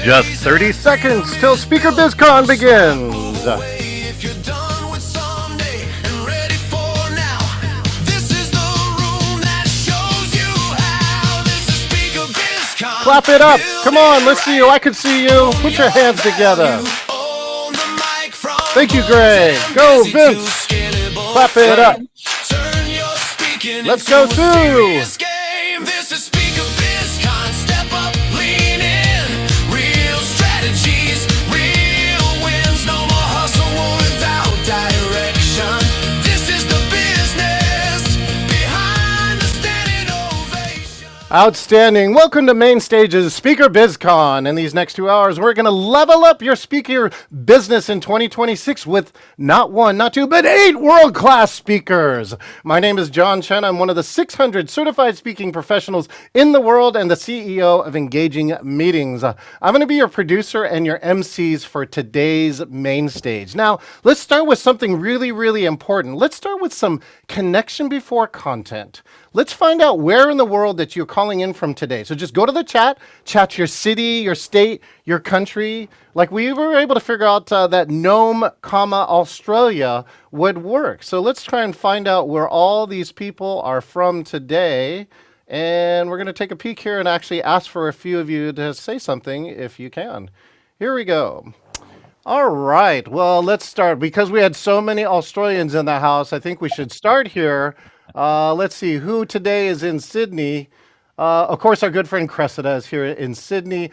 Just 30 seconds till SpeakerBizCon begins. Clap it up. Come on, let's see you. I can see you. Put your hands together. Thank you, Greg. Go, Vince. Clap it up. Let's go through. This is SpeakerBizCon. Step up, lean in. Real strategies, real wins. No more hustle without direction. This is the business behind the standing ovation. Outstanding. Welcome to MainStage's SpeakerBizCon. In these next 2 hours, we're going to level up your speaker business in 2026 with not one, not two, but 8 world-class speakers. My name is John Chen. I'm one of the 600 certified speaking professionals in the world and the CEO of Engaging Meetings. I'm going to be your producer and your MCs for today's MainStage. Now, let's start with something really, really important. Let's start with some connection before content. Let's find out where in the world that you're calling in from today. So just go to the chat your city, your state, your country. Like we were able to figure out that Nome, Australia would work. So let's try and find out where all these people are from today. And we're going to take a peek here and actually ask for a few of you to say something if you can. Here we go. All right. Well, let's start. Because we had so many Australians in the house, I think we should start here. Let's see who today is in Sydney. Of course, our good friend Cressida is here in Sydney.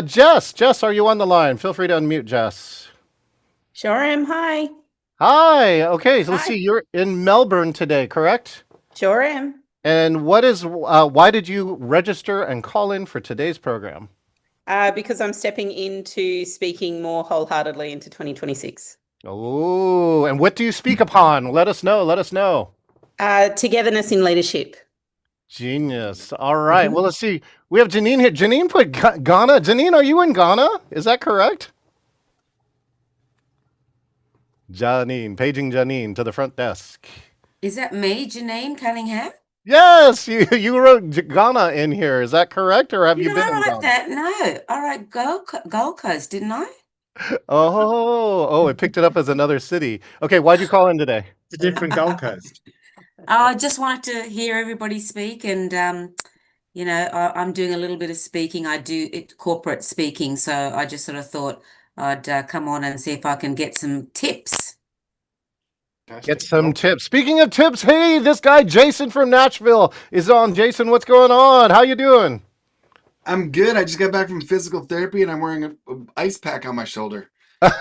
Jess, are you on the line? Feel free to unmute, Jess. Sure am. Hi. Hi. Okay, so let's see. You're in Melbourne today, correct? Sure am. And why did you register and call in for today's program? Because I'm stepping into speaking more wholeheartedly into 2026. Oh, and what do you speak upon? Let us know. Togetherness in leadership. Genius. All right. Well, let's see. We have Janine here. Janine put Ghana. Janine, are you in Ghana? Is that correct? Janine, paging Janine to the front desk. Is that me, Janine Cunningham? Yes, you wrote Ghana in here. Is that correct, or have you been in Ghana? That? No, I wrote Gold Coast, didn't I? Oh, it picked it up as another city. Okay, why'd you call in today? It's a different Gold Coast. I just wanted to hear everybody speak, and I'm doing a little bit of speaking. I do corporate speaking, so I just sort of thought I'd come on and see if I can get some tips. Get some tips. Speaking of tips, hey, this guy Jason from Nashville is on. Jason, what's going on? How you doing? I'm good. I just got back from physical therapy and I'm wearing an ice pack on my shoulder. I'm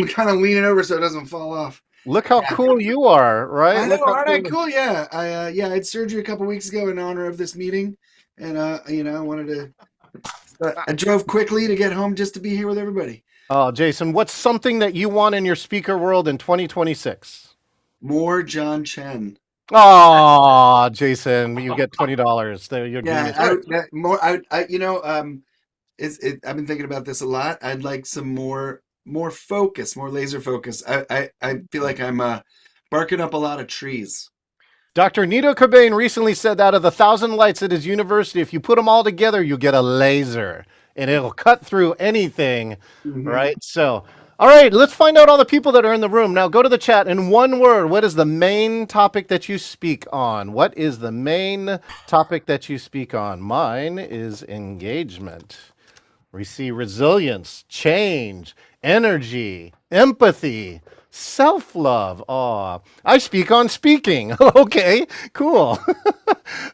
kind of leaning over so it doesn't fall off. Look how cool you are, right? I know, aren't I cool? Yeah. I had surgery a couple weeks ago in honor of this meeting, and I wanted to. I drove quickly to get home just to be here with everybody. Oh, Jason, what's something that you want in your speaker world in 2026? More John Chen. Oh, Jason, you get $20. There, you're I've been thinking about this a lot. I'd like some more focus, more laser focus. I feel like I'm barking up a lot of trees. Dr. Nito Cobain recently said that of the 1,000 lights at his university, if you put them all together, you get a laser, and it'll cut through anything, right? So, all right, let's find out all the people that are in the room. Now, go to the chat. In one word, what is the main topic that you speak on? What is the main topic that you speak on? Mine is engagement. We see resilience, change, energy, empathy, self-love. Aw, I speak on speaking. Okay, cool.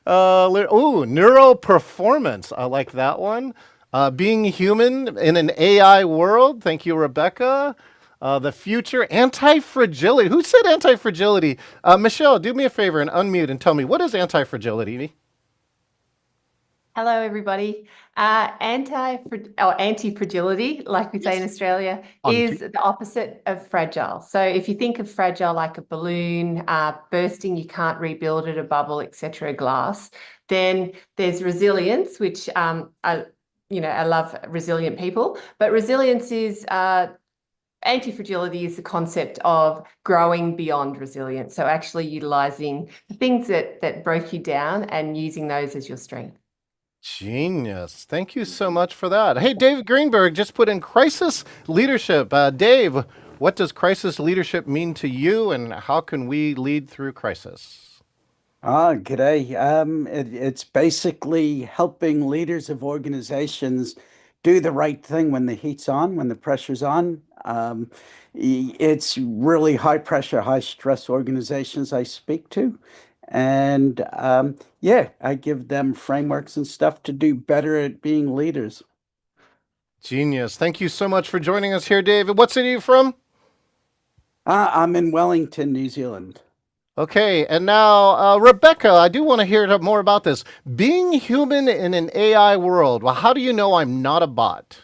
Neuro performance. I like that one. Being human in an AI world. Thank you, Rebecca. The future, anti-fragility. Who said anti-fragility? Michelle, do me a favor and unmute and tell me, what is anti-fragility? Hello, everybody. Anti-fragility, like we say in Australia, is the opposite of fragile. So if you think of fragile like a balloon, bursting, you can't rebuild it, a bubble, etc., glass, then there's resilience, which I love resilient people, but resilience is anti-fragility is the concept of growing beyond resilience. So actually utilizing the things that broke you down and using those as your strength. Genius. Thank you so much for that. Hey, Dave Greenberg just put in crisis leadership. Dave, what does crisis leadership mean to you, and how can we lead through crisis? G'day. It's basically helping leaders of organizations do the right thing when the heat's on, when the pressure's on. It's really high pressure, high stress organizations I speak to. And yeah, I give them frameworks and stuff to do better at being leaders. Genius. Thank you so much for joining us here, David. What city are you from? I'm in Wellington, New Zealand. Okay, and now, Rebecca, I do want to hear more about this. Being human in an AI world. Well, how do you know I'm not a bot?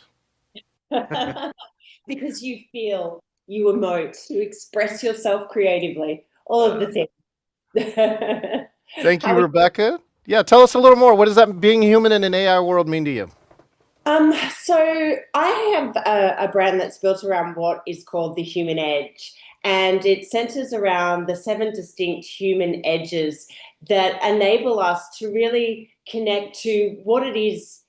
Because you feel, you emote, you express yourself creatively, all of the things. Thank you, Rebecca. Yeah, tell us a little more. What does that being human in an AI world mean to you? So I have a brand that's built around what is called the human edge, and it centers around the 7 distinct human edges that enable us to really connect to what it is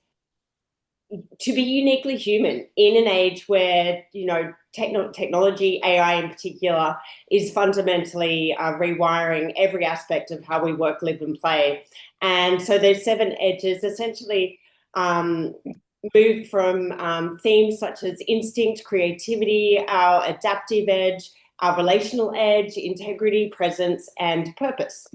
to be uniquely human in an age where, you know, technology, AI in particular, is fundamentally rewiring every aspect of how we work, live, and play. And so those 7 edges essentially move from themes such as instinct, creativity, our adaptive edge, our relational edge, integrity, presence, and purpose.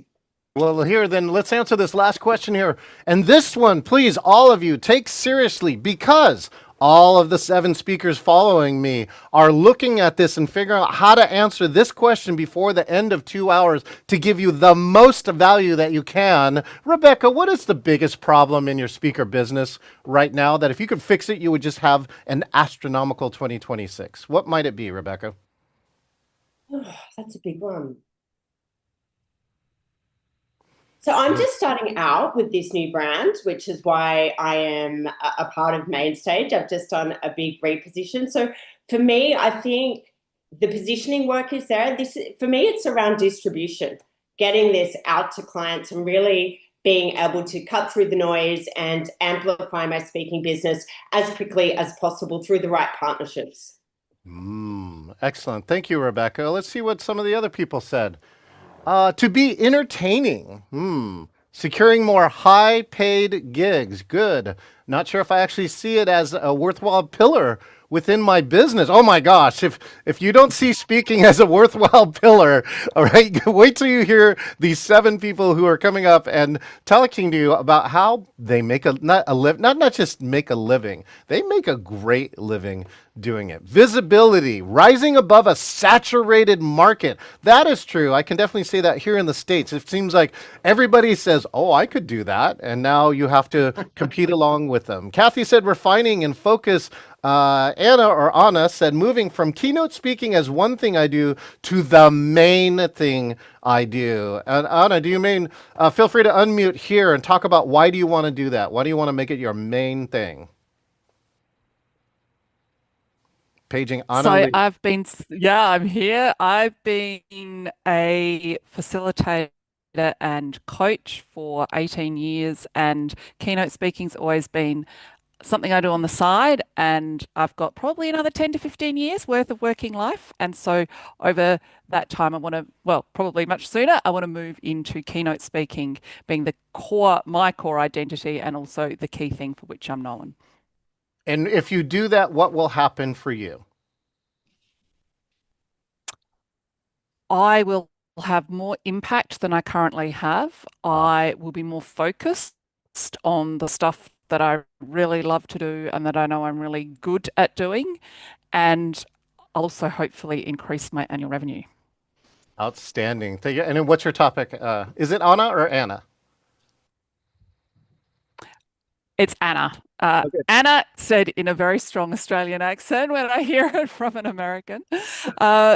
Well, here, then let's answer this last question here. And this one, please, all of you, take seriously, because all of the 7 speakers following me are looking at this and figuring out how to answer this question before the end of 2 hours to give you the most value that you can. Rebecca, what is the biggest problem in your speaker business right now that if you could fix it, you would just have an astronomical 2026? What might it be, Rebecca? Oh, that's a big one. So I'm just starting out with this new brand, which is why I am a part of MainStage. I've just done a big reposition. So for me, I think the positioning work is there. For me, it's around distribution, getting this out to clients and really being able to cut through the noise and amplify my speaking business as quickly as possible through the right partnerships. Excellent. Thank you, Rebecca. Let's see what some of the other people said. To be entertaining. Securing more high-paid gigs. Good. Not sure if I actually see it as a worthwhile pillar within my business. Oh my gosh, if you don't see speaking as a worthwhile pillar, all right, wait till you hear these 7 people who are coming up and talking to you about how they make not just make a living, they make a great living doing it. Visibility, rising above a saturated market. That is true. I can definitely say that here in the States. It seems like everybody says, oh, I could do that. And now you have to compete along with them. Kathy said refining and focus. Anna said moving from keynote speaking as one thing I do to the main thing I do. And Anna, do you mean, feel free to unmute here and talk about why do you want to do that? Why do you want to make it your main thing? Paging Anna. So I'm here. I've been a facilitator and coach for 18 years, and keynote speaking's always been something I do on the side, and I've got probably another 10 to 15 years worth of working life. And so over that time, I want to, well, probably much sooner, I want to move into keynote speaking being my core identity and also the key thing for which I'm known. And if you do that, what will happen for you? I will have more impact than I currently have. I will be more focused on the stuff that I really love to do and that I know I'm really good at doing, and also hopefully increase my annual revenue. Outstanding. Thank you. And then what's your topic? Is it Anna or Anna? It's Anna. Okay. Anna said in a very strong Australian accent when I hear it from an American.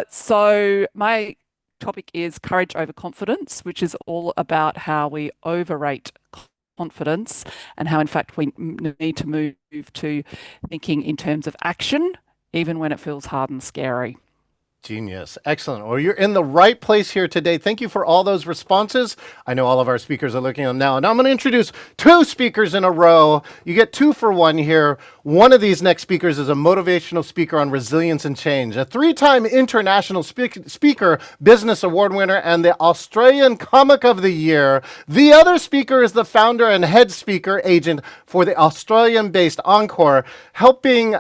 So my topic is courage over confidence, which is all about how we overrate confidence and how in fact we need to move to thinking in terms of action, even when it feels hard and scary. Genius. Excellent. Well, you're in the right place here today. Thank you for all those responses. I know all of our speakers are looking at them now, and I'm going to introduce two speakers in a row. You get 2 for 1 here. One of these next speakers is a motivational speaker on resilience and change, a 3-time international speaker, business award winner, and the Australian Comic of the Year. The other speaker is the founder and head speaker agent for the Australian-based Encore, helping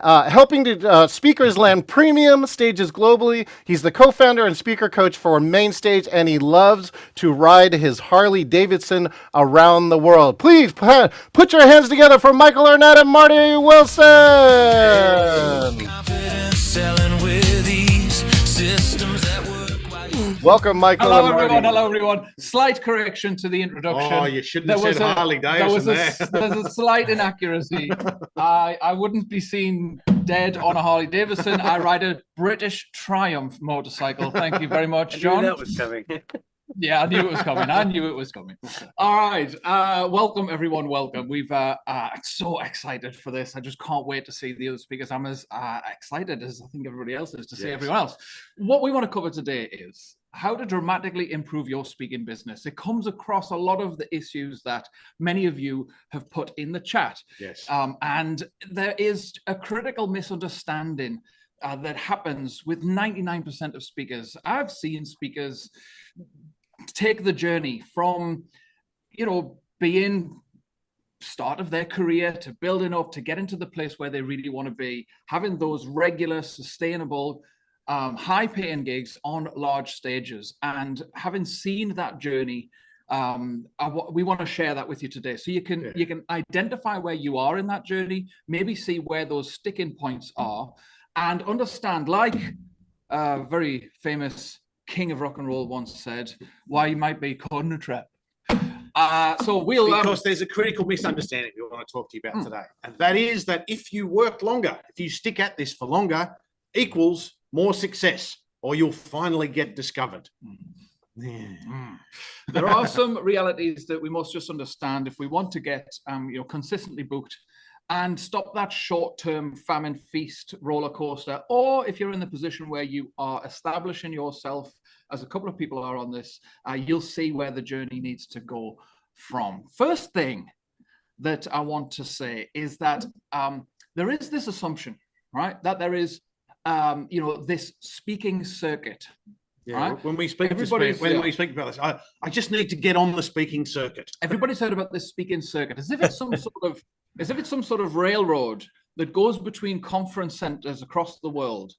speakers land premium stages globally. He's the co-founder and speaker coach for MainStage, and he loves to ride his Harley Davidson around the world. Please put your hands together for Michael Arnett and Marty Wilson. Welcome, Michael. Hello, and Marty. everyone. Hello, everyone. Slight correction to the introduction. Oh, you shouldn't have said Harley Davidson there. There's a slight inaccuracy. I wouldn't be seen dead on a Harley Davidson. I ride a British Triumph motorcycle. Thank you very much, John. that was coming. Yeah, I knew it was coming. I knew it was coming. All right. Welcome, everyone. Welcome. We've so excited for this. I just can't wait to see the other speakers. I'm as excited as I think everybody else is to see everyone else. What we want to cover today is how to dramatically improve your speaking business. It comes across a lot of the issues that many of you have put in the chat. Yes. And there is a critical misunderstanding that happens with 99% of speakers. I've seen speakers take the journey from, being start of their career to building up to get into the place where they really want to be, having those regular, sustainable, high-paying gigs on large stages. And having seen that journey, we want to share that with you today, so you can identify where you are in that journey, maybe see where those sticking points are, and understand, like a very famous king of rock and roll once said, why you might be caught in a trap. Because there's a critical misunderstanding we want to talk to you about today, and that is that if you work longer, if you stick at this for longer, equals more success, or you'll finally get discovered. There are some realities that we must just understand if we want to get consistently booked and stop that short-term famine feast roller coaster, or if you're in the position where you are establishing yourself, as a couple of people are on this, you'll see where the journey needs to go from. First thing that I want to say is that there is this assumption, right, that there is this speaking circuit. Yeah, right? when we speak about this, I just need to get on the speaking circuit. Everybody's heard about this speaking circuit, as if it's some sort of railroad that goes between conference centers across the world.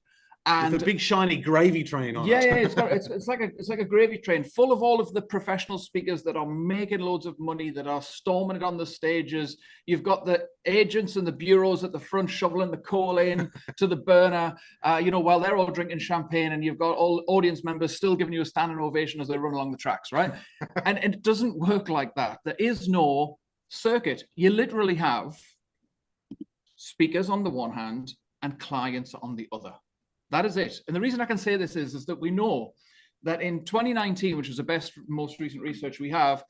And with a big shiny gravy train on it. It's like a gravy train full of all of the professional speakers that are making loads of money, that are storming it on the stages. You've got the agents and the bureaus at the front shoveling the coal in to the burner, while they're all drinking champagne, and you've got all audience members still giving you a standing ovation as they run along the tracks, right? And it doesn't work like that. There is no circuit. You literally have speakers on the one hand and clients on the other. That is it. And the reason I can say this is that we know that in 2019, which is the most recent research we have,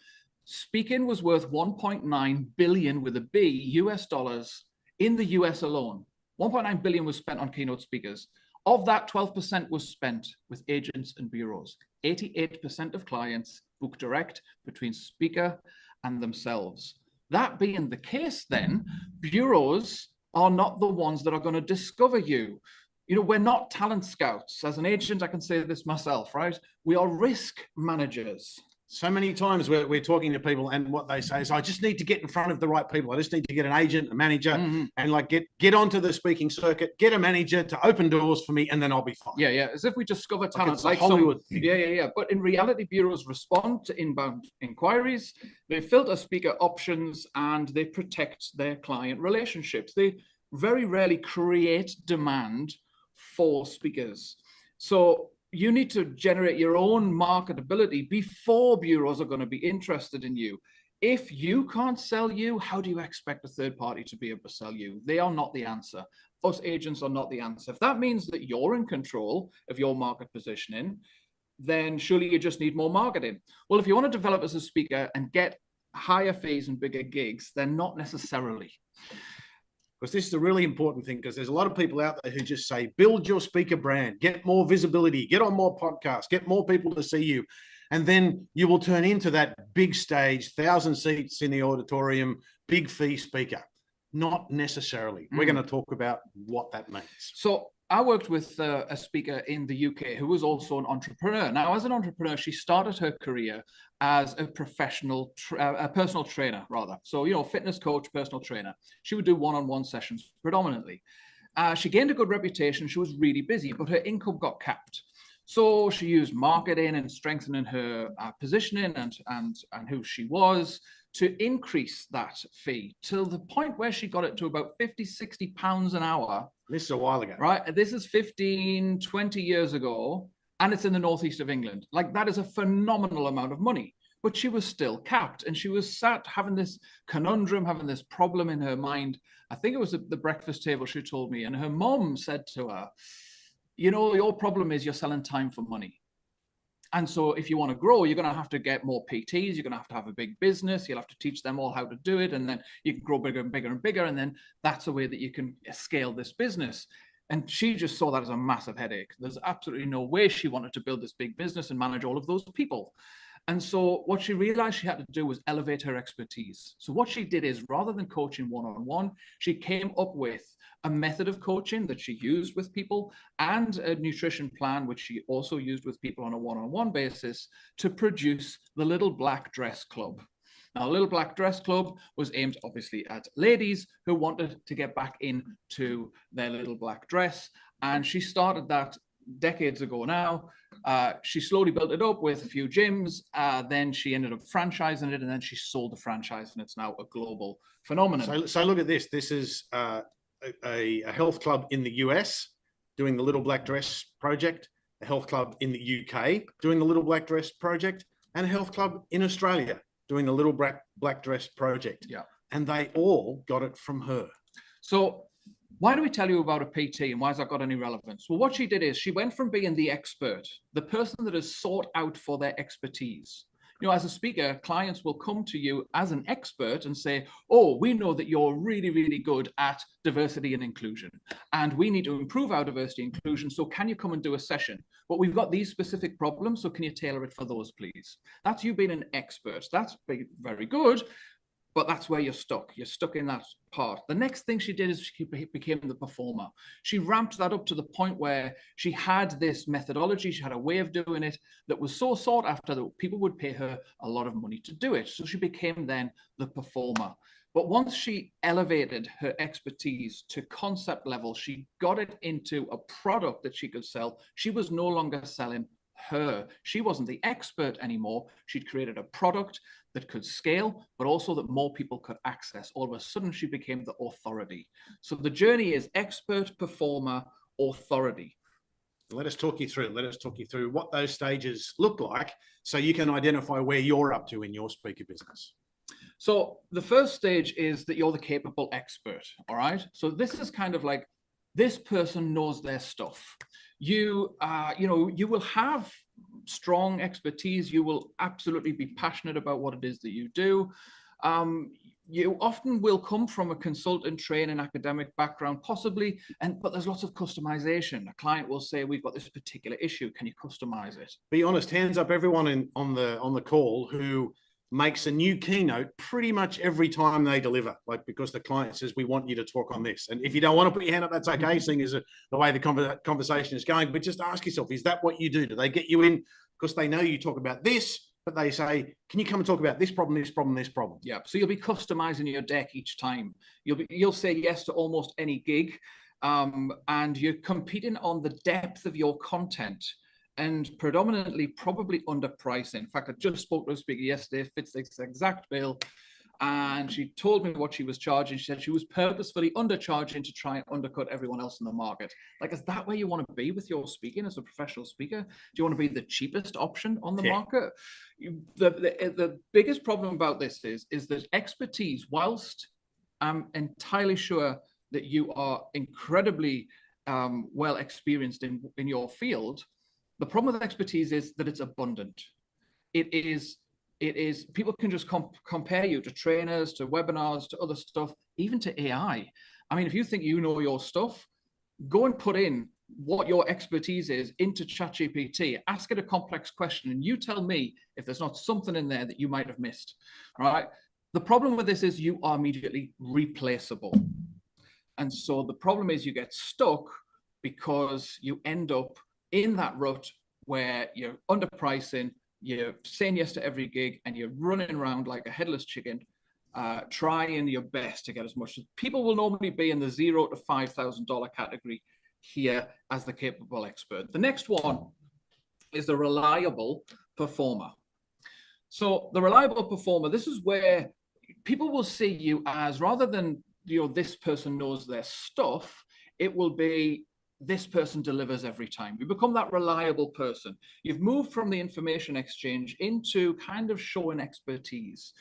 speaking was worth 1.9 billion with a B US dollars in the US alone. 1.9 billion was spent on keynote speakers. Of that, 12% was spent with agents and bureaus. 88% of clients book direct between speaker and themselves. That being the case, then, bureaus are not the ones that are going to discover you. We're not talent scouts. As an agent, I can say this myself, right? We are risk managers. So many times we're talking to people, and what they say is, I just need to get in front of the right people. I just need to get an agent, a manager, and get onto the speaking circuit, get a manager to open doors for me, and then I'll be fine. Yeah. As if we discover talent, like Hollywood thing. Yeah. But in reality, bureaus respond to inbound inquiries. They filter speaker options, and they protect their client relationships. They very rarely create demand for speakers. So you need to generate your own marketability before bureaus are going to be interested in you. If you can't sell you, how do you expect a third party to be able to sell you? They are not the answer. Us agents are not the answer. If that means that you're in control of your market positioning, then surely you just need more marketing. Well, if you want to develop as a speaker and get higher fees and bigger gigs, then not necessarily. because this is a really important thing, because there's a lot of people out there who just say, build your speaker brand, get more visibility, get on more podcasts, get more people to see you. And then you will turn into that big stage, 1,000 seats in the auditorium, big fee speaker. Not necessarily. We're going to talk about what that means. So I worked with a speaker in the UK who was also an entrepreneur. Now, as an entrepreneur, she started her career as a professional, a personal trainer, rather. So, you know, fitness coach, personal trainer. She would do one-on-one sessions predominantly. She gained a good reputation. She was really busy, but her income got capped. So she used marketing and strengthening her positioning and who she was to increase that fee till the point where she got it to about 50, 60 pounds an hour. This is a while ago. Right. This is 15, 20 years ago, and it's in the northeast of England. Like, that is a phenomenal amount of money, but she was still capped, and she was sat having this conundrum, having this problem in her mind. I think it was at the breakfast table, she told me, and her mom said to her, you know, your problem is you're selling time for money. And so if you want to grow, you're going to have to get more PTs. You're going to have a big business. You'll have to teach them all how to do it. And then you can grow bigger and bigger and bigger. And then that's a way that you can scale this business. And she just saw that as a massive headache. There's absolutely no way she wanted to build this big business and manage all of those people. And so what she realized she had to do was elevate her expertise. So what she did is, rather than coaching one-on-one, she came up with a method of coaching that she used with people and a nutrition plan, which she also used with people on a one-on-one basis, to produce the Little Black Dress Club. Now, Little Black Dress Club was aimed obviously at ladies who wanted to get back into their little black dress. And she started that decades ago now. She slowly built it up with a few gyms. Then she ended up franchising it, and then she sold the franchise, and it's now a global phenomenon. So look at this. This is a health club in the US doing the Little Black Dress Project, a health club in the UK doing the Little Black Dress Project, and a health club in Australia doing the Little Black Dress Project. Yeah. And they all got it from her. So why do we tell you about a PT, and why has that got any relevance? Well, what she did is she went from being the expert, the person that is sought out for their expertise. You know, as a speaker, clients will come to you as an expert and say, oh, we know that you're really, really good at diversity and inclusion, and we need to improve our diversity and inclusion. So can you come and do a session? But we've got these specific problems. So can you tailor it for those, please? That's you being an expert. That's very good. But that's where you're stuck. You're stuck in that part. The next thing she did is she became the performer. She ramped that up to the point where she had this methodology. She had a way of doing it that was so sought after that people would pay her a lot of money to do it. So she became then the performer. But once she elevated her expertise to concept level, she got it into a product that she could sell. She was no longer selling her. She wasn't the expert anymore. She'd created a product that could scale, but also that more people could access. All of a sudden, she became the authority. So the journey is expert, performer, authority. Let us talk you through what those stages look like so you can identify where you're up to in your speaker business. So the first stage is that you're the capable expert, all right? So this is kind of like, this person knows their stuff. You will have strong expertise. You will absolutely be passionate about what it is that you do. You often will come from a consultant, training, academic background, possibly, but there's lots of customization. A client will say, we've got this particular issue. Can you customize it? Be honest, hands up everyone on the call who makes a new keynote pretty much every time they deliver, like, because the client says, we want you to talk on this. And if you don't want to put your hand up, that's okay, seeing as the way the conversation is going. But just ask yourself, is that what you do? Do they get you in because they know you talk about this, but they say, can you come and talk about this problem, this problem, this problem? Yeah, so you'll be customizing your deck each time. You'll say yes to almost any gig, and you're competing on the depth of your content, and predominantly probably underpricing. In fact, I just spoke to a speaker yesterday, fits this exact bill, and she told me what she was charging. She said she was purposefully undercharging to try and undercut everyone else in the market. Like, is that where you want to be with your speaking as a professional speaker? Do you want to be the cheapest option on the market? The biggest problem about this is that expertise, whilst I'm entirely sure that you are incredibly well experienced in your field, the problem with expertise is that it's abundant. It is people can just compare you to trainers, to webinars, to other stuff, even to AI. I mean, if you think you know your stuff, go and put in what your expertise is into ChatGPT, ask it a complex question, and you tell me if there's not something in there that you might have missed, right? The problem with this is you are immediately replaceable. And so the problem is you get stuck because you end up in that rut where you're underpricing, you're saying yes to every gig, and you're running around like a headless chicken, trying your best to get as much. People will normally be in the $0 to $5,000 category here as the capable expert. The next one is the reliable performer. So the reliable performer, this is where people will see you as, rather than, you know, this person knows their stuff, it will be this person delivers every time. You become that reliable person. You've moved from the information exchange into kind of showing expertise.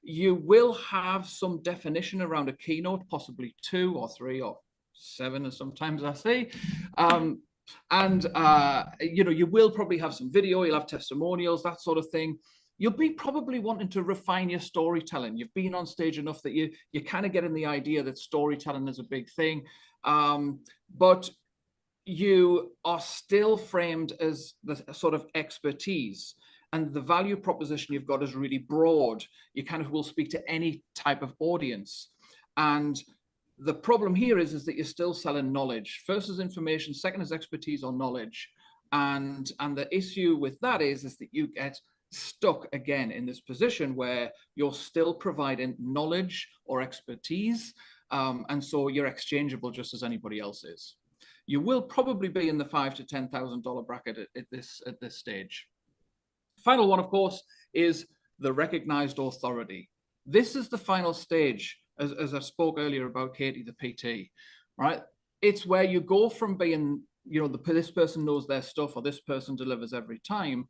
You will have some definition around a keynote, possibly 2 or 3 or 7, as sometimes I say. You know, you will probably have some video, you'll have testimonials, that sort of thing. You'll be probably wanting to refine your storytelling. You've been on stage enough that you're kind of getting the idea that storytelling is a big thing. But you are still framed as the sort of expertise, and the value proposition you've got is really broad. You kind of will speak to any type of audience. And the problem here is that you're still selling knowledge. First is information, second is expertise or knowledge. And the issue with that is that you get stuck again in this position where you're still providing knowledge or expertise. And so you're exchangeable just as anybody else is. You will probably be in the $5,000 to $10,000 bracket at this stage. Final one, of course, is the recognized authority. This is the final stage, as I spoke earlier about Katie, the PT, right? It's where you go from being, you know, this person knows their stuff or this person delivers every time,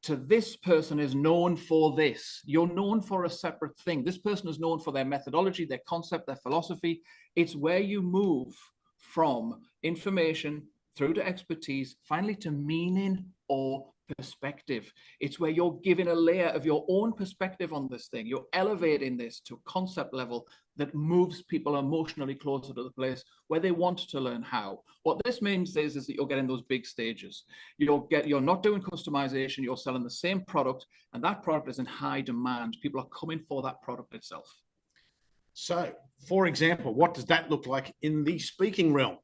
to this person is known for this. You're known for a separate thing. This person is known for their methodology, their concept, their philosophy. It's where you move from information through to expertise, finally to meaning or perspective. It's where you're giving a layer of your own perspective on this thing. You're elevating this to a concept level that moves people emotionally closer to the place where they want to learn how. What this means is that you're getting those big stages. You're not doing customization, you're selling the same product, and that product is in high demand. People are coming for that product itself. So, for example, what does that look like in the speaking realm?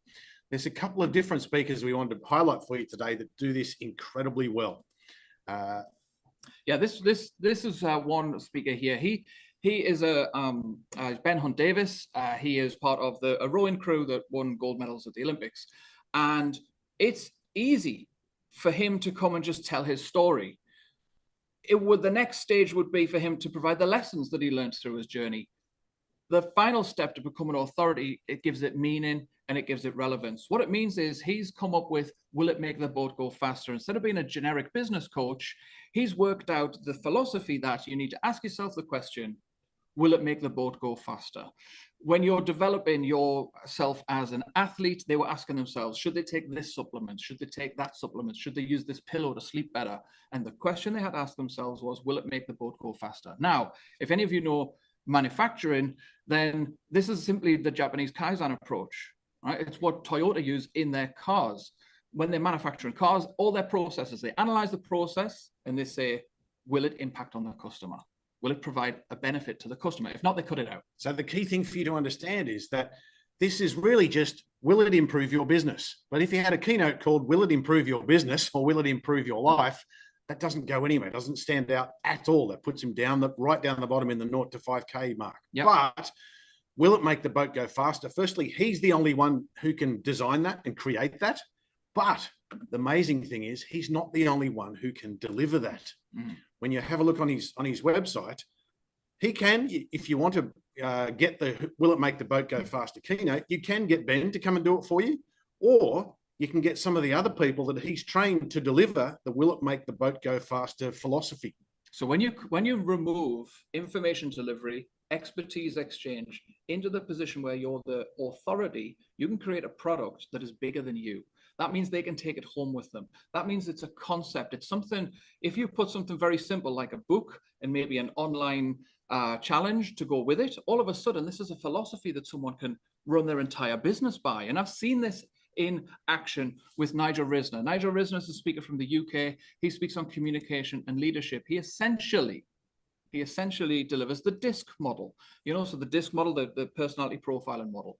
There's a couple of different speakers we wanted to highlight for you today that do this incredibly well. Yeah, this is one speaker here. He is Ben Hunt Davis. He is part of a rowing crew that won gold medals at the Olympics, and it's easy for him to come and just tell his story. The next stage would be for him to provide the lessons that he learned through his journey. The final step to become an authority, it gives it meaning and it gives it relevance. What it means is he's come up with, will it make the boat go faster? Instead of being a generic business coach, he's worked out the philosophy that you need to ask yourself the question, will it make the boat go faster? When you're developing yourself as an athlete, they were asking themselves, should they take this supplement? Should they take that supplement? Should they use this pillow to sleep better? And the question they had to ask themselves was, will it make the boat go faster? Now, if any of you know manufacturing, then this is simply the Japanese Kaizen approach, right? It's what Toyota use in their cars. When they're manufacturing cars, all their processes, they analyze the process and they say, will it impact on the customer? Will it provide a benefit to the customer? If not, they cut it out. So the key thing for you to understand is that this is really just, will it improve your business? But if you had a keynote called, will it improve your business or will it improve your life? That doesn't go anywhere. It doesn't stand out at all. That puts him right down the bottom in the 0 to 5K mark. Yep. But will it make the boat go faster? Firstly, he's the only one who can design that and create that. But the amazing thing is he's not the only one who can deliver that. Mm. When you have a look on his website, he can, if you want to get the will it make the boat go faster keynote, you can get Ben to come and do it for you, or you can get some of the other people that he's trained to deliver the will it make the boat go faster philosophy. So when you remove information delivery, expertise exchange into the position where you're the authority, you can create a product that is bigger than you. That means they can take it home with them. That means it's a concept. It's something, if you put something very simple like a book and maybe an online challenge to go with it, all of a sudden, this is a philosophy that someone can run their entire business by. And I've seen this in action with Nigel Risner. Nigel Risner is a speaker from the UK. He speaks on communication and leadership. He essentially delivers the DISC model, so the DISC model, the personality profiling model.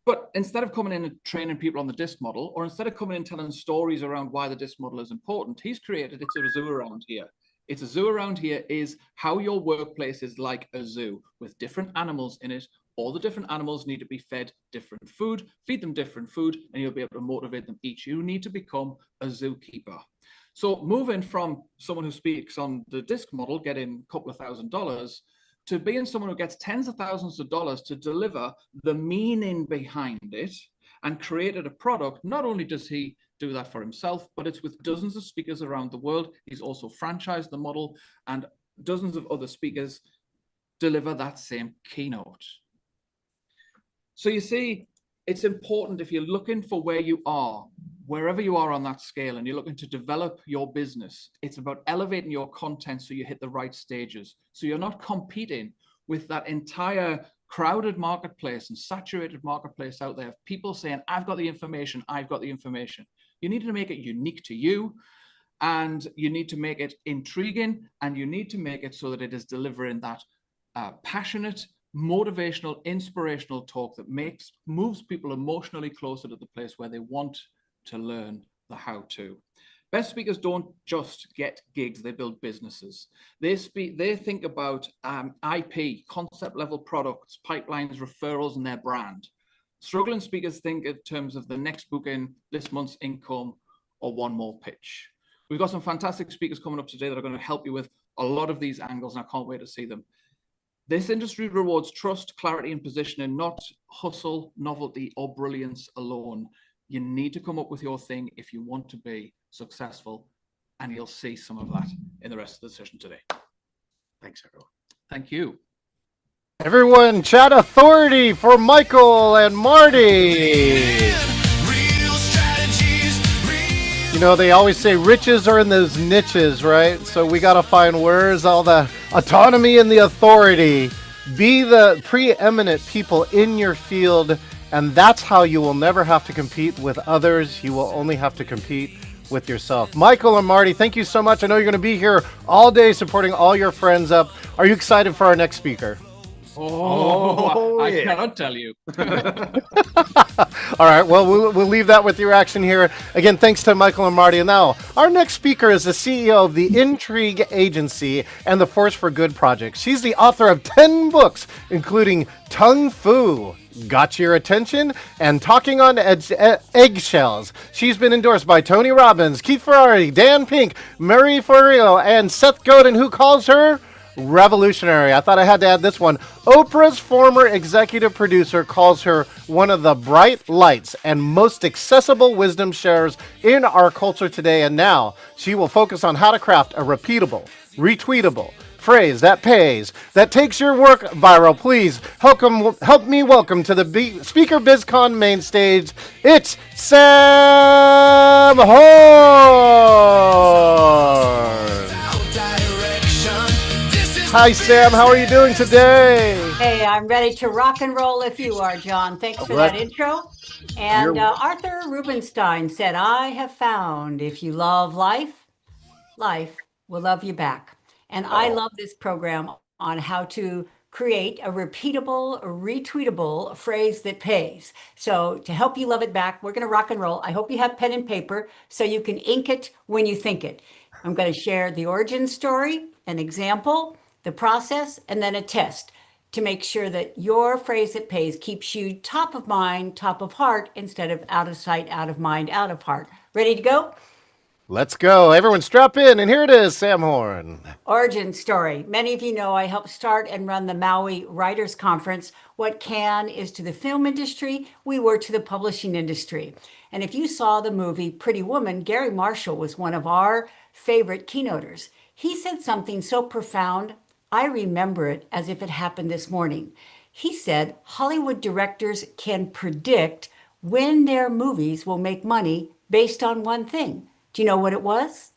But instead of coming in and training people on the DISC model, or instead of coming in and telling stories around why the DISC model is important, he's created it's a zoo around here. It's a zoo around here is how your workplace is like a zoo with different animals in it. All the different animals need to be fed different food, feed them different food, and you'll be able to motivate them each. You need to become a zookeeper. So moving from someone who speaks on the DISC model, getting a couple of $1,000s, to being someone who gets tens of thousands of dollars to deliver the meaning behind it and created a product. Not only does he do that for himself, but it's with dozens of speakers around the world. He's also franchised the model, and dozens of other speakers deliver that same keynote. So you see, it's important if you're looking for where you are, wherever you are on that scale, and you're looking to develop your business, it's about elevating your content so you hit the right stages. So you're not competing with that entire crowded marketplace and saturated marketplace out there of people saying, I've got the information, I've got the information. You need to make it unique to you, and you need to make it intriguing, and you need to make it so that it is delivering that passionate, motivational, inspirational talk that moves people emotionally closer to the place where they want to learn the how-to. Best speakers don't just get gigs, they build businesses. They think about IP, concept level products, pipelines, referrals, and their brand. Struggling speakers think in terms of the next booking, this month's income, or one more pitch. We've got some fantastic speakers coming up today that are going to help you with a lot of these angles, and I can't wait to see them. This industry rewards trust, clarity, and positioning, not hustle, novelty, or brilliance alone. You need to come up with your thing if you want to be successful, and you'll see some of that in the rest of the session today. Thanks, everyone. Thank you. Everyone, chat authority for Michael and Marty. You know, they always say riches are in those niches, right? So we got to find where's all the autonomy and the authority. Be the preeminent people in your field, and that's how you will never have to compete with others. You will only have to compete with yourself. Michael and Marty, thank you so much. I know you're going to be here all day supporting all your friends up. Are you excited for our next speaker? I cannot tell you. All right, well, we'll leave that with your action here. Again, thanks to Michael and Marty. And now, our next speaker is the CEO of the Intrigue Agency and the Force for Good project. She's the author of 10 books, including Tung Fu, Got Your Attention, and Talking on Eggshells. She's been endorsed by Tony Robbins, Keith Ferrari, Dan Pink, Murray Ferrero, and Seth Godin, who calls her revolutionary. I thought I had to add this one. Oprah's former executive producer calls her one of the bright lights and most accessible wisdom sharers in our culture today. And now she will focus on how to craft a repeatable, retweetable phrase that pays, that takes your work viral. Please help me welcome to the SpeakerBizCon main stage. It's Sam Horn. Hi, Sam. How are you doing today? Hey, I'm ready to rock and roll if you are, John. Thanks for that intro. And Arthur Rubinstein said, I have found if you love life, life will love you back. And I love this program on how to create a repeatable, retweetable phrase that pays. So to help you love it back, we're going to rock and roll. I hope you have pen and paper so you can ink it when you think it. I'm going to share the origin story, an example, the process, and then a test to make sure that your phrase that pays keeps you top of mind, top of heart, instead of out of sight, out of mind, out of heart. Ready to go? Let's go. Everyone strap in, and here it is, Sam Horn. Origin story. Many of you know I helped start and run the Maui Writers Conference. What Can is to the film industry, we were to the publishing industry. And if you saw the movie Pretty Woman, Gary Marshall was one of our favorite keynoters. He said something so profound, I remember it as if it happened this morning. He said, Hollywood directors can predict when their movies will make money based on one thing. Do you know what it was?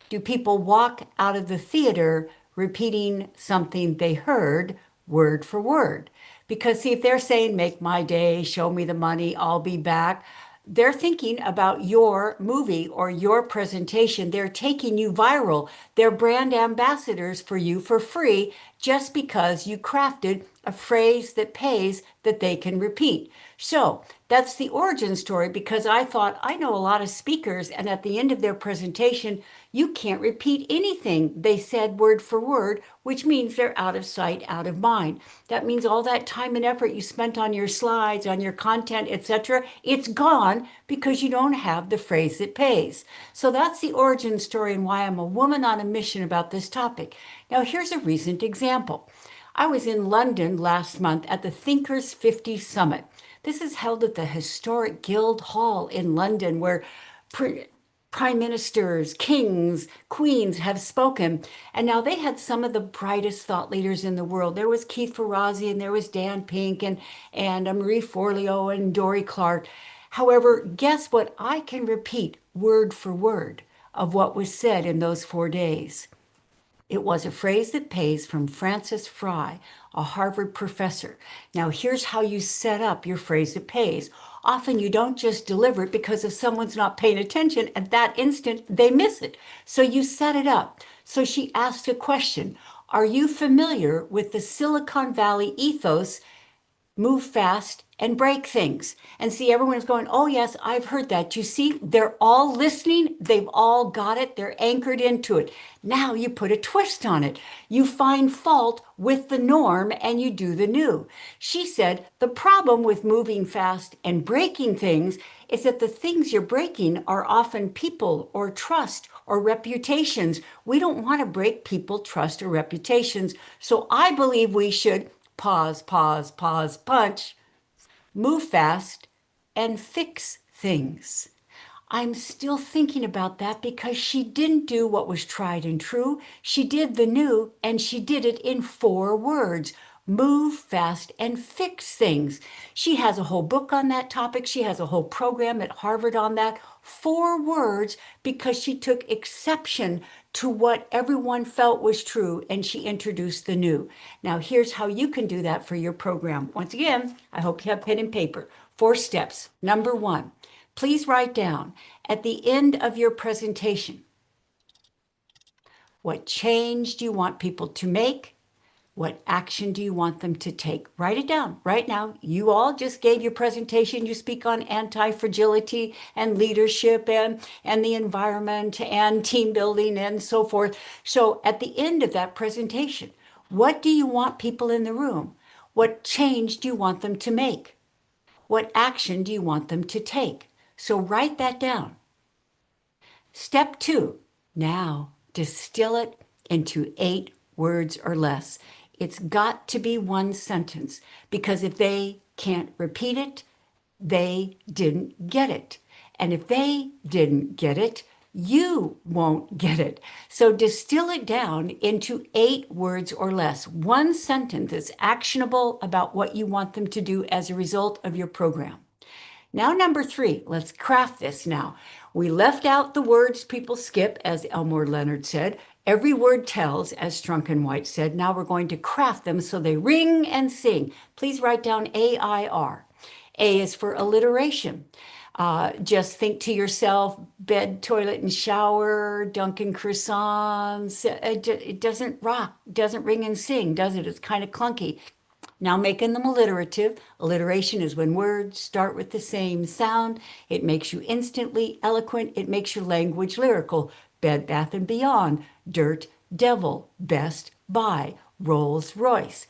Do people walk out of the theater repeating something they heard word for word. Because see, if they're saying, make my day, show me the money, I'll be back, they're thinking about your movie or your presentation. They're taking you viral. They're brand ambassadors for you for free just because you crafted a phrase that pays that they can repeat. So that's the origin story, because I thought I know a lot of speakers, and at the end of their presentation, you can't repeat anything they said word for word, which means they're out of sight, out of mind. That means all that time and effort you spent on your slides, on your content, etc., it's gone because you don't have the phrase that pays. So that's the origin story and why I'm a woman on a mission about this topic. Now, here's a recent example. I was in London last month at the Thinkers 50 Summit. This is held at the historic Guildhall in London, where prime ministers, kings, queens have spoken. And now they had some of the brightest thought leaders in the world. There was Keith Ferrazzi, and there was Dan Pink, and Marie Forleo and Dory Clark. However, guess what? I can repeat word for word of what was said in those 4 days. It was a phrase that pays from Francis Fry, a Harvard professor. Now, here's how you set up your phrase that pays. Often you don't just deliver it because if someone's not paying attention at that instant, they miss it. So you set it up. So she asked a question. Are you familiar with the Silicon Valley ethos? Move fast and break things. And see, everyone's going, oh yes, I've heard that. You see, they're all listening. They've all got it. They're anchored into it. Now you put a twist on it. You find fault with the norm and you do the new. She said, the problem with moving fast and breaking things is that the things you're breaking are often people or trust or reputations. We don't want to break people, trust, or reputations. So I believe we should pause, pause, pause, punch, move fast, and fix things. I'm still thinking about that because she didn't do what was tried and true. She did the new, and she did it in 4 words. Move fast and fix things. She has a whole book on that topic. She has a whole program at Harvard on that. 4 words, because she took exception to what everyone felt was true, and she introduced the new. Now, here's how you can do that for your program. Once again, I hope you have pen and paper. 4 steps. Number 1, please write down at the end of your presentation, what change do you want people to make? What action do you want them to take? Write it down right now. You all just gave your presentation. You speak on anti-fragility and leadership and the environment and team building and so forth. So at the end of that presentation, what do you want people in the room? What change do you want them to make? What action do you want them to take? So write that down. Step 2, now distill it into 8 words or less. It's got to be 1 sentence, because if they can't repeat it, they didn't get it. And if they didn't get it, you won't get it. So distill it down into 8 words or less. 1 sentence that's actionable about what you want them to do as a result of your program. Now, number 3, let's craft this now. We left out the words people skip, as Elmore Leonard said. Every word tells, as Strunk and White said. Now we're going to craft them so they ring and sing. Please write down AIR. A is for alliteration. Just think to yourself, bed, toilet, and shower, Dunkin' croissants. It doesn't rock, doesn't ring and sing, does it? It's kind of clunky. Now making them alliterative. Alliteration is when words start with the same sound. It makes you instantly eloquent. It makes your language lyrical. Bed, Bath & Beyond, dirt, devil, best, buy, Rolls Royce.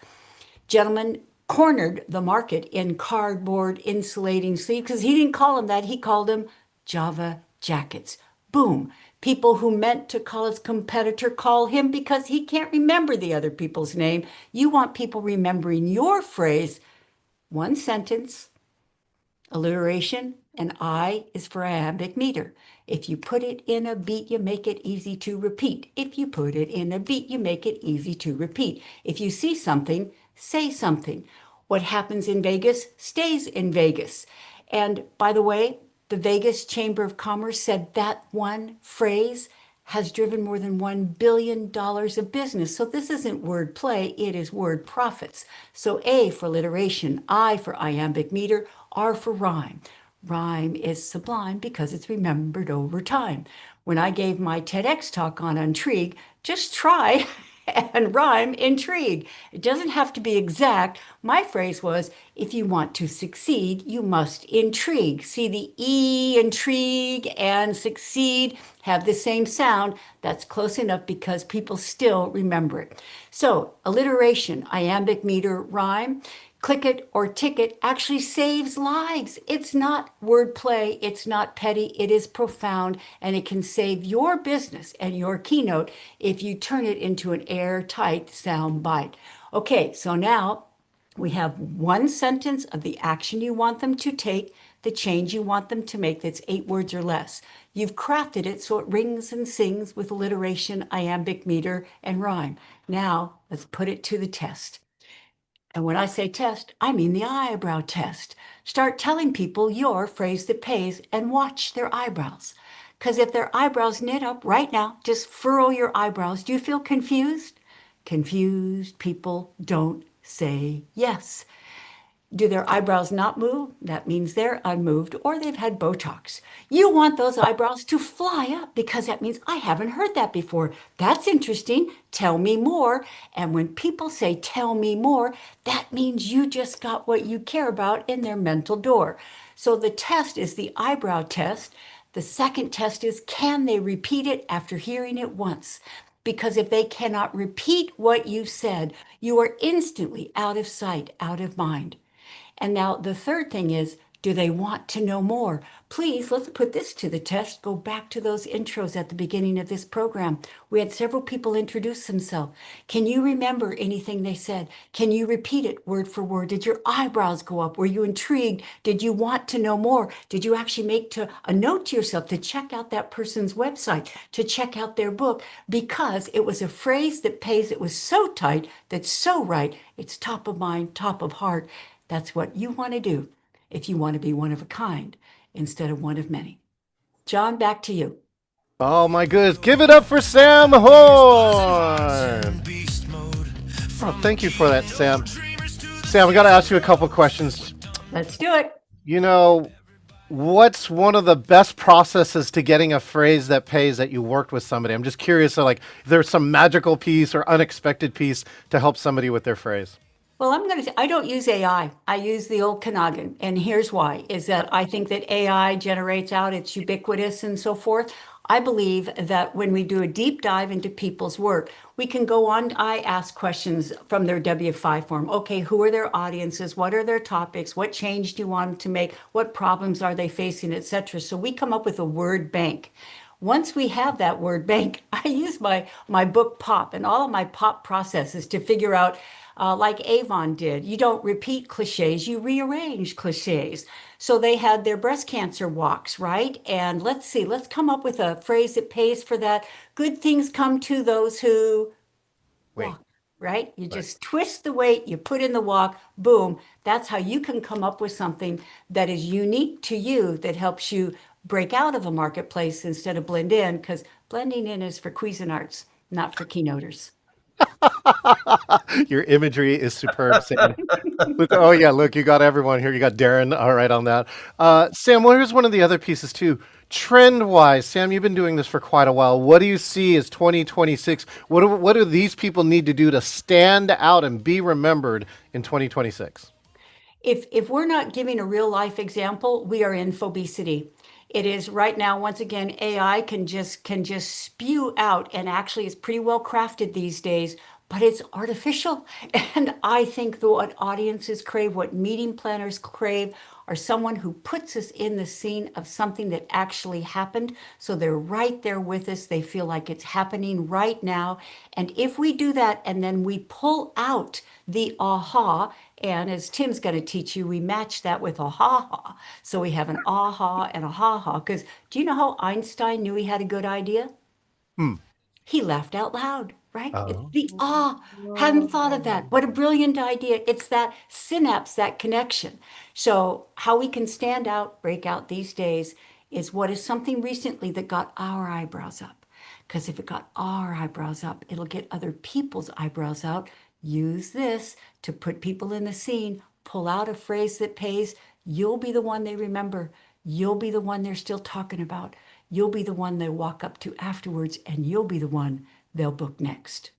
Gentlemen cornered the market in cardboard insulating sleeves, because he didn't call them that. He called them Java jackets. Boom. People who meant to call his competitor call him because he can't remember the other people's name. You want people remembering your phrase. 1 sentence, alliteration, and I is for iambic meter. If you put it in a beat, you make it easy to repeat. If you put it in a beat, you make it easy to repeat. If you see something, say something. What happens in Vegas stays in Vegas. And by the way, the Vegas Chamber of Commerce said that one phrase has driven more than $1 billion of business. So this isn't word play, it is word profits. So A for alliteration, I for iambic meter, R for rhyme. Rhyme is sublime because it's remembered over time. When I gave my TEDx talk on intrigue, just try and rhyme intrigue. It doesn't have to be exact. My phrase was, if you want to succeed, you must intrigue. See, the E, intrigue, and succeed have the same sound. That's close enough because people still remember it. So, alliteration, iambic meter, rhyme. Click it or ticket actually saves lives. It's not wordplay, it's not petty, it is profound, and it can save your business and your keynote if you turn it into an airtight sound bite. Okay, so now we have one sentence of the action you want them to take, the change you want them to make that's 8 words or less. You've crafted it so it rings and sings with alliteration, iambic meter, and rhyme. Now let's put it to the test. And when I say test, I mean the eyebrow test. Start telling people your phrase that pays and watch their eyebrows. Because if their eyebrows knit up right now, just furrow your eyebrows. Do you feel confused? Confused people don't say yes. Do their eyebrows not move? That means they're unmoved or they've had Botox. You want those eyebrows to fly up because that means I haven't heard that before. That's interesting. Tell me more. And when people say, tell me more, that means you just got what you care about in their mental door. So the test is the eyebrow test. The second test is, can they repeat it after hearing it once? Because if they cannot repeat what you said, you are instantly out of sight, out of mind. And now the third thing is, do they want to know more? Please, let's put this to the test. Go back to those intros at the beginning of this program. We had several people introduce themselves. Can you remember anything they said? Can you repeat it word for word? Did your eyebrows go up? Were you intrigued? Did you want to know more? Did you actually make a note to yourself to check out that person's website, to check out their book? Because it was a phrase that pays. It was so tight, that's so right. It's top of mind, top of heart. That's what you want to do if you want to be one of a kind instead of one of many. John, back to you. Oh my goodness. Give it up for Sam Horn. Oh, thank you for that, Sam. Sam, we got to ask you a couple questions. Let's do it. You know, what's one of the best processes to getting a phrase that pays that you worked with somebody? I'm just curious, so like, if there's some magical piece or unexpected piece to help somebody with their phrase. Well, I'm going to say I don't use AI. I use the old Kanagin. And here's why, is that I think that AI generates out, it's ubiquitous and so forth. I believe that when we do a deep dive into people's work, we can go on. I ask questions from their W5 form. Okay, who are their audiences? What are their topics? What change do you want them to make? What problems are they facing, etc. So we come up with a word bank. Once we have that word bank, I use my book POP and all of my POP processes to figure out, like Avon did. You don't repeat cliches, you rearrange cliches. So they had their breast cancer walks, right? And let's see, let's come up with a phrase that pays for that. Good things come to those who walk, right? You just twist the weight, you put in the walk, boom. That's how you can come up with something that is unique to you, that helps you break out of a marketplace instead of blend in, because blending in is for Cuisinarts, not for keynoters. Your imagery is superb, Sam. Oh yeah, look, you got everyone here. You got Darren, all right on that. Sam, well, here's one of the other pieces too. Trend-wise, Sam, you've been doing this for quite a while. What do you see as 2026? What do these people need to do to stand out and be remembered in 2026? If we're not giving a real life example, we are in phobesity. It is right now, once again, AI can just spew out, and actually it's pretty well crafted these days, but it's artificial. And I think that what audiences crave, what meeting planners crave, are someone who puts us in the scene of something that actually happened. So they're right there with us. They feel like it's happening right now. And if we do that and then we pull out the aha, and as Tim's going to teach you, we match that with a ha-ha. So we have an aha and a ha-ha. Because do you know how Einstein knew he had a good idea? He laughed out loud, right? It's the hadn't thought of that. What a brilliant idea. It's that synapse, that connection. So how we can stand out, break out these days is what is something recently that got our eyebrows up. Because if it got our eyebrows up, it'll get other people's eyebrows out. Use this to put people in the scene. Pull out a phrase that pays. You'll be the one they remember. You'll be the one they're still talking about. You'll be the one they walk up to afterwards, and you'll be the one they'll book next.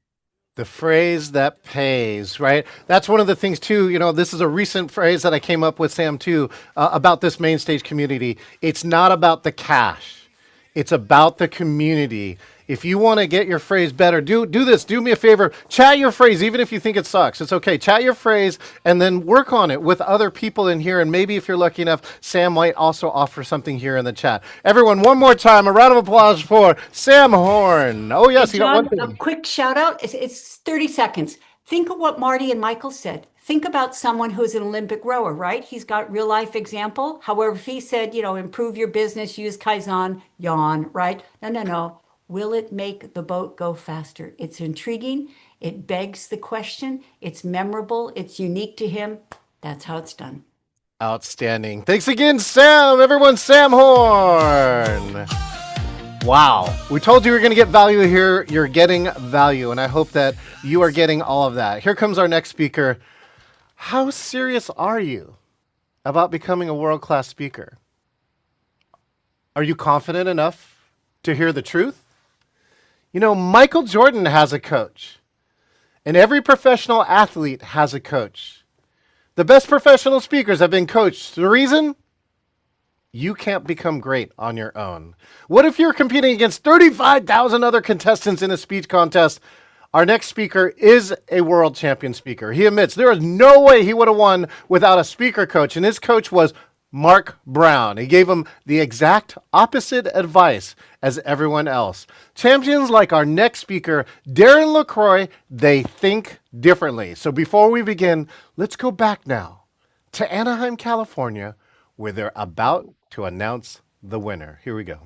The phrase that pays, right? That's one of the things too, you know, this is a recent phrase that I came up with, Sam, too, about this MainStage community. It's not about the cash. It's about the community. If you want to get your phrase better, do this. Do me a favor. Chat your phrase, even if you think it sucks. It's okay. Chat your phrase and then work on it with other people in here. And maybe if you're lucky enough, Sam might also offer something here in the chat. Everyone, one more time, a round of applause for Sam Horn. Oh, yes, Hey, he got John, one thing. a quick shout out. It's 30 seconds. Think of what Marty and Michael said. Think about someone who's an Olympic rower, right? He's got real life example. However, if he said, you know, improve your business, use Kaizen, yawn, right? No. Will it make the boat go faster? It's intriguing. It begs the question. It's memorable. It's unique to him. That's how it's done. Outstanding. Thanks again, Sam. Everyone, Sam Horn. Wow. We told you we were going to get value here. You're getting value, and I hope that you are getting all of that. Here comes our next speaker. How serious are you about becoming a world-class speaker? Are you confident enough to hear the truth? You know, Michael Jordan has a coach, and every professional athlete has a coach. The best professional speakers have been coached. The reason? You can't become great on your own. What if you're competing against 35,000 other contestants in a speech contest? Our next speaker is a world champion speaker. He admits there is no way he would have won without a speaker coach, and his coach was Mark Brown. He gave him the exact opposite advice as everyone else. Champions like our next speaker, Darren LaCroix, they think differently. So before we begin, let's go back now to Anaheim, California, where they're about to announce the winner. Here we go.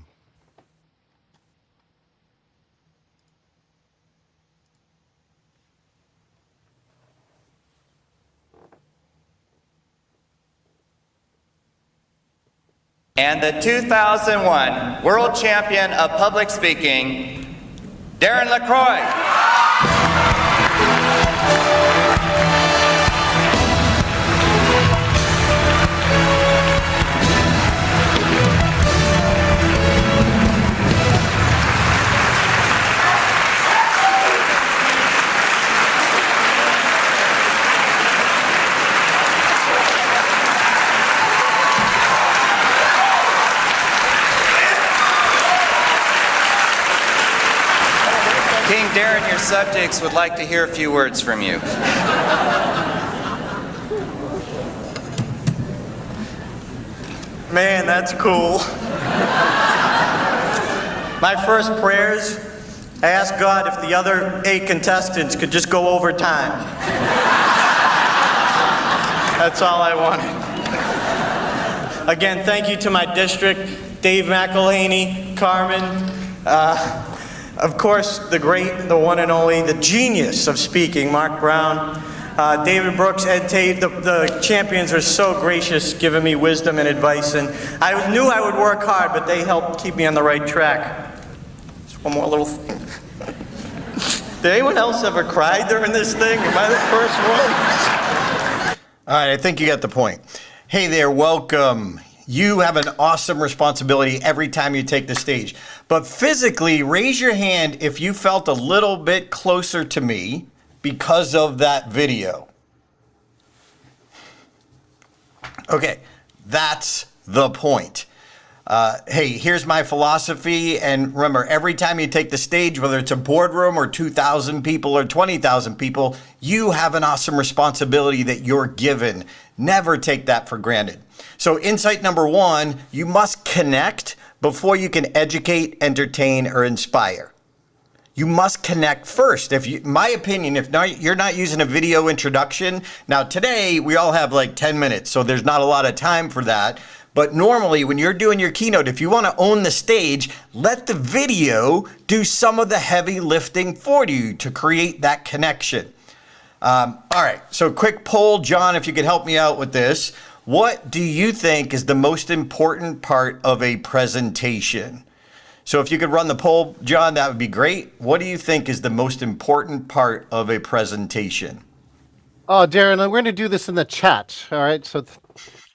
And the 2001 World Champion of Public Speaking, Darren LaCroix. King Darren, your subjects would like to hear a few words from you. Man, that's cool. My first prayers, I asked God if the other 8 contestants could just go over time. That's all I wanted. Again, thank you to my district, Dave McElhaney, Carmen, of course, the great, the one and only, the genius of speaking, Mark Brown, David Brooks, Ed Tate. The champions are so gracious, giving me wisdom and advice, and I knew I would work hard, but they helped keep me on the right track. Just one more little thing. Did anyone else ever cry during this thing? Am I the first one? All right, I think you got the point. Hey there, welcome. You have an awesome responsibility every time you take the stage. But physically, raise your hand if you felt a little bit closer to me because of that video. Okay, that's the point. Hey, here's my philosophy. And remember, every time you take the stage, whether it's a boardroom or 2,000 people or 20,000 people, you have an awesome responsibility that you're given. Never take that for granted. So insight number 1, you must connect before you can educate, entertain, or inspire. You must connect first. My opinion, if not, you're not using a video introduction. Now today, we all have like 10 minutes, so there's not a lot of time for that. But normally when you're doing your keynote, if you want to own the stage, let the video do some of the heavy lifting for you to create that connection. All right, so quick poll, John, if you could help me out with this. What do you think is the most important part of a presentation? So if you could run the poll, John, that would be great. What do you think is the most important part of a presentation? Oh, Darren, we're going to do this in the chat. All right. So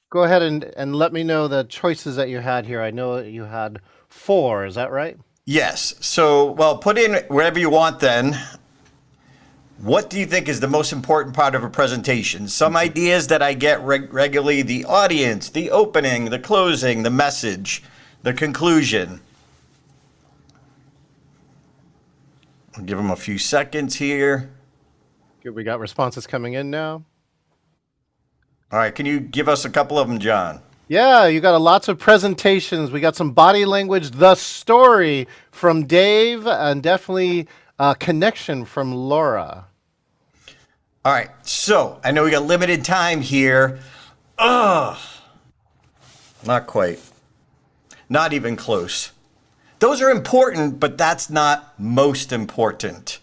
go ahead and let me know the choices that you had here. I know you had 4. Is that right? Yes. So, well, put in wherever you want then. What do you think is the most important part of a presentation? Some ideas that I get regularly: the audience, the opening, the closing, the message, the conclusion. I'll give them a few seconds here. Good. We got responses coming in now. All right. Can you give us a couple of them, John? Yeah, you got lots of presentations. We got some body language, the story from Dave, and definitely connection from Laura. All right. So I know we got limited time here. Ugh. Not quite. Not even close. Those are important, but that's not most important.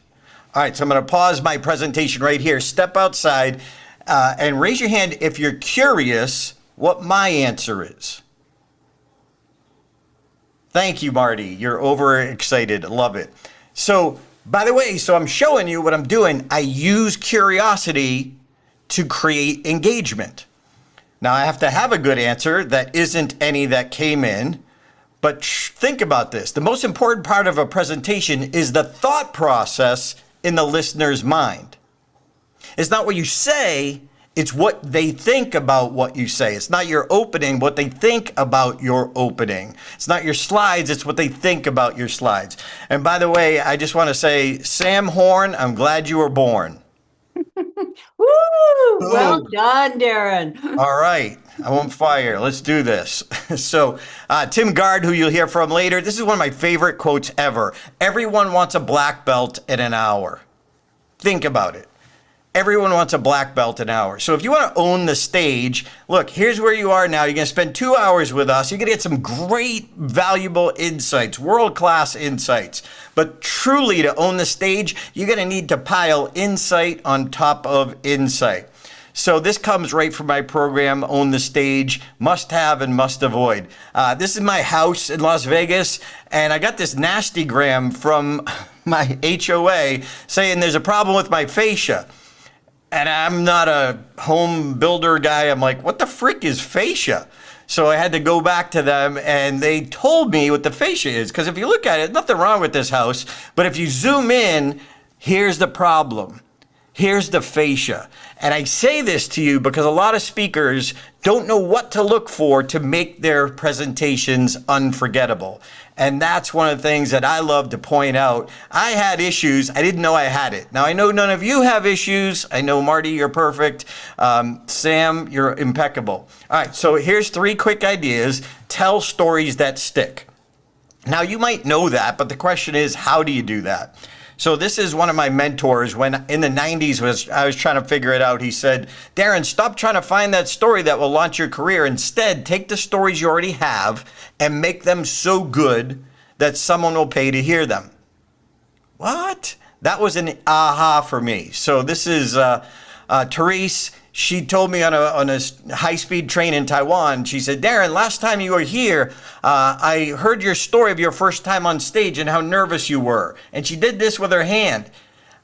All right, so I'm going to pause my presentation right here. Step outside and raise your hand if you're curious what my answer is. Thank you, Marty. You're overexcited. Love it. So, by the way, so I'm showing you what I'm doing. I use curiosity to create engagement. Now, I have to have a good answer that isn't any that came in. But think about this. The most important part of a presentation is the thought process in the listener's mind. It's not what you say, it's what they think about what you say. It's not your opening, what they think about your opening. It's not your slides, it's what they think about your slides. And by the way, I just want to say, Sam Horn, I'm glad you were born. Woo! Well done, Darren. All right. I'm on fire. Let's do this. So, Tim Gard, who you'll hear from later, this is one of my favorite quotes ever. Everyone wants a black belt in an hour. Think about it. Everyone wants a black belt an hour. So if you want to own the stage, look, here's where you are now. You're going to spend 2 hours with us. You're going to get some great, valuable insights, world-class insights. But truly, to own the stage, you're going to need to pile insight on top of insight. So this comes right from my program, Own the Stage, Must Have and Must Avoid. This is my house in Las Vegas, and I got this nasty gram from my HOA saying there's a problem with my fascia. And I'm not a home builder guy. I'm like, what the frick is fascia? So I had to go back to them, and they told me what the fascia is. Because if you look at it, nothing wrong with this house. But if you zoom in, here's the problem. Here's the fascia. And I say this to you because a lot of speakers don't know what to look for to make their presentations unforgettable. And that's one of the things that I love to point out. I had issues. I didn't know I had it. Now, I know none of you have issues. I know, Marty, you're perfect. Sam, you're impeccable. All right, so here's 3 quick ideas. Tell stories that stick. Now, you might know that, but the question is, how do you do that? So this is one of my mentors when in the 90s I was trying to figure it out. He said, Darren, stop trying to find that story that will launch your career. Instead, take the stories you already have and make them so good that someone will pay to hear them. What? That was an aha for me. So this is Therese. She told me on a high-speed train in Taiwan, she said, Darren, last time you were here, I heard your story of your first time on stage and how nervous you were. And she did this with her hand.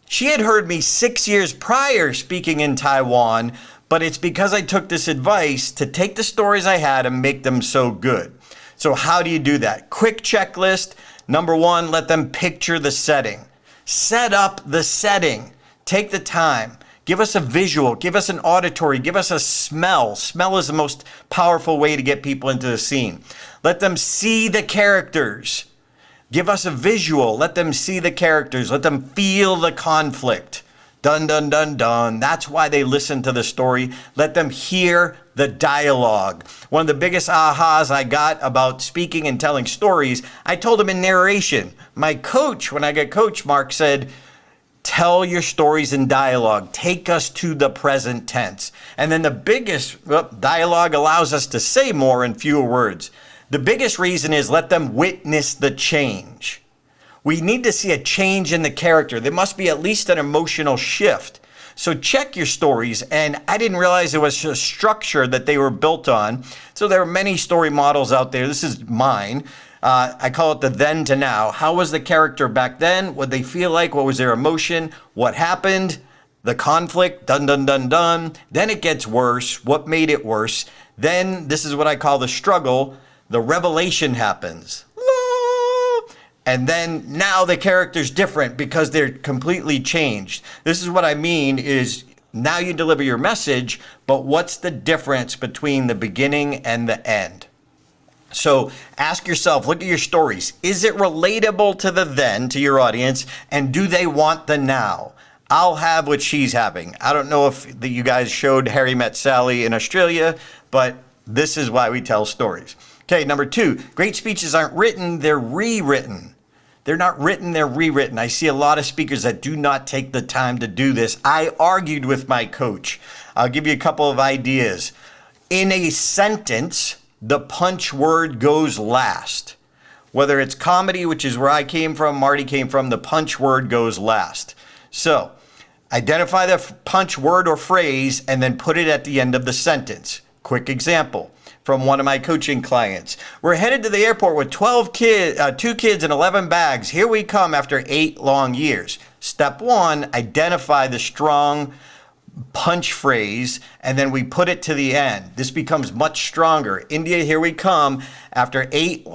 She had heard me 6 years prior speaking in Taiwan, but it's because I took this advice to take the stories I had and make them so good. So how do you do that? Quick checklist. Number 1, let them picture the setting. Set up the setting. Take the time. Give us a visual, give us an auditory, give us a smell. Smell is the most powerful way to get people into the scene. Let them see the characters. Give us a visual, let them see the characters, let them feel the conflict. Dun, dun, dun, dun. That's why they listen to the story. Let them hear the dialogue. One of the biggest ahas I got about speaking and telling stories, I told them in narration. My coach, when I got coach, Mark said, tell your stories in dialogue. Take us to the present tense. And then the biggest, dialogue allows us to say more in fewer words. The biggest reason is let them witness the change. We need to see a change in the character. There must be at least an emotional shift. So check your stories. And I didn't realize it was a structure that they were built on. So there are many story models out there. This is mine. I call it the then to now. How was the character back then? What did they feel like? What was their emotion? What happened? The conflict, dun, dun, dun, dun. Then it gets worse. What made it worse? Then this is what I call the struggle. The revelation happens. And then now the character's different because they're completely changed. This is what I mean is now you deliver your message, but what's the difference between the beginning and the end? So ask yourself, look at your stories. Is it relatable to the then, to your audience? And do they want the now? I'll have what she's having. I don't know if you guys showed Harry Met Sally in Australia, but this is why we tell stories. Okay, number 2, great speeches aren't written, they're rewritten. They're not written, they're rewritten. I see a lot of speakers that do not take the time to do this. I argued with my coach. I'll give you a couple of ideas. In a sentence, the punch word goes last. Whether it's comedy, which is where I came from, Marty came from, the punch word goes last. So, identify the punch word or phrase and then put it at the end of the sentence. Quick example from one of my coaching clients. We're headed to the airport with 2 kids and 11 bags. Here we come after 8 long years. Step 1, identify the strong punch phrase, and then we put it to the end. This becomes much stronger. India, here we come after 8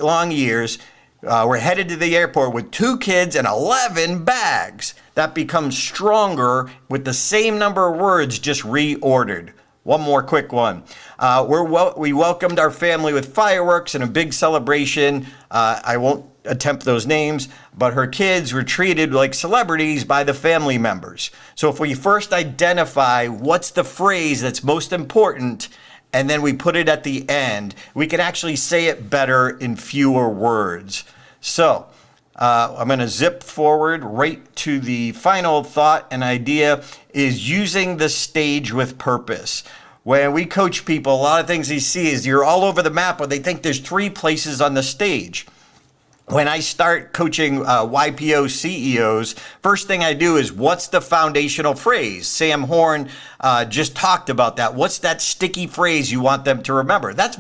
long years. We're headed to the airport with 2 kids and 11 bags. That becomes stronger with the same number of words, just reordered. One more quick one. We welcomed our family with fireworks and a big celebration. I won't attempt those names, but her kids were treated like celebrities by the family members. So if we first identify what's the phrase that's most important, and then we put it at the end, we can actually say it better in fewer words. So I'm going to zip forward right to the final thought and idea is using the stage with purpose. When we coach people, a lot of things they see is you're all over the map, but they think there's 3 places on the stage. When I start coaching YPO CEOs, first thing I do is what's the foundational phrase? Sam Horn just talked about that. What's that sticky phrase you want them to remember? That's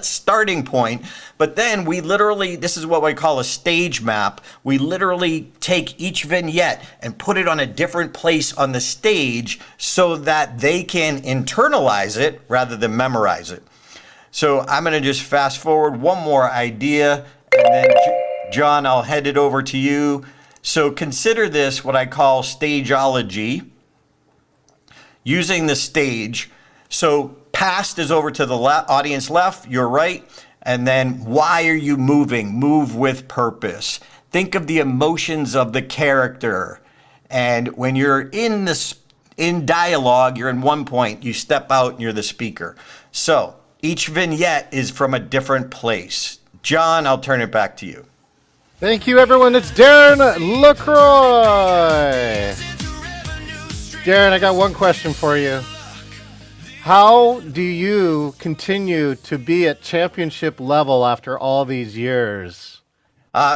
starting point. But then we literally, this is what we call a stage map. We literally take each vignette and put it on a different place on the stage so that they can internalize it rather than memorize it. So I'm going to just fast forward one more idea. And then, John, I'll hand it over to you. So consider this what I call stageology, using the stage. So past is over to the audience left, you're right. And then why are you moving? Move with purpose. Think of the emotions of the character. And when you're in dialogue, you're in one point, you step out and you're the speaker. So each vignette is from a different place. John, I'll turn it back to you. Thank you, everyone. It's Darren LaCroix. Darren, I got one question for you. How do you continue to be at championship level after all these years?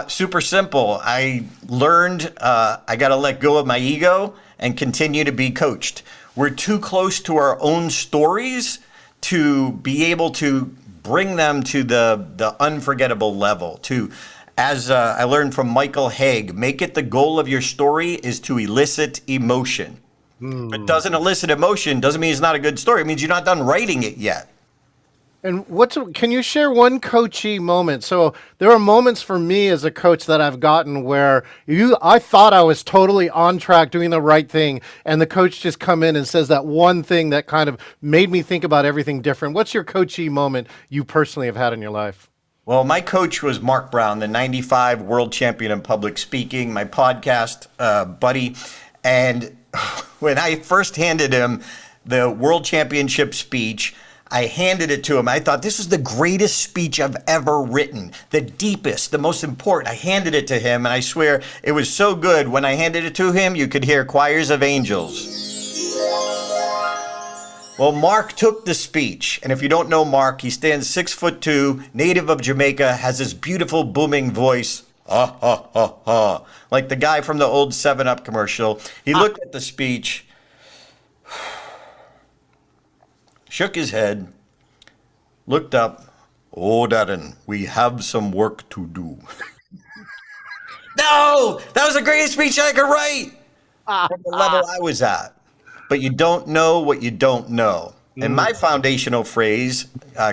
Super simple. I learned I got to let go of my ego and continue to be coached. We're too close to our own stories to be able to bring them to the unforgettable level. As I learned from Michael Haig, make it the goal of your story is to elicit emotion. If it doesn't elicit emotion, doesn't mean it's not a good story. It means you're not done writing it yet. And can you share one coachy moment? So there are moments for me as a coach that I've gotten where I thought I was totally on track doing the right thing, and the coach just come in and says that one thing that kind of made me think about everything different. What's your coachy moment you personally have had in your life? Well, my coach was Mark Brown, the 95 world champion in public speaking, my podcast buddy. And when I first handed him the world championship speech, I handed it to him. I thought, this is the greatest speech I've ever written, the deepest, the most important. I handed it to him, and I swear it was so good. When I handed it to him, you could hear choirs of angels. Well, Mark took the speech, and if you don't know Mark, he stands 6'2", native of Jamaica, has this beautiful booming voice, like the guy from the old 7-Up commercial. He looked at the speech, shook his head, looked up, Oh, Darren, we have some work to do. No, that was the greatest speech I could write at the level I was at. But you don't know what you don't know. And my foundational phrase,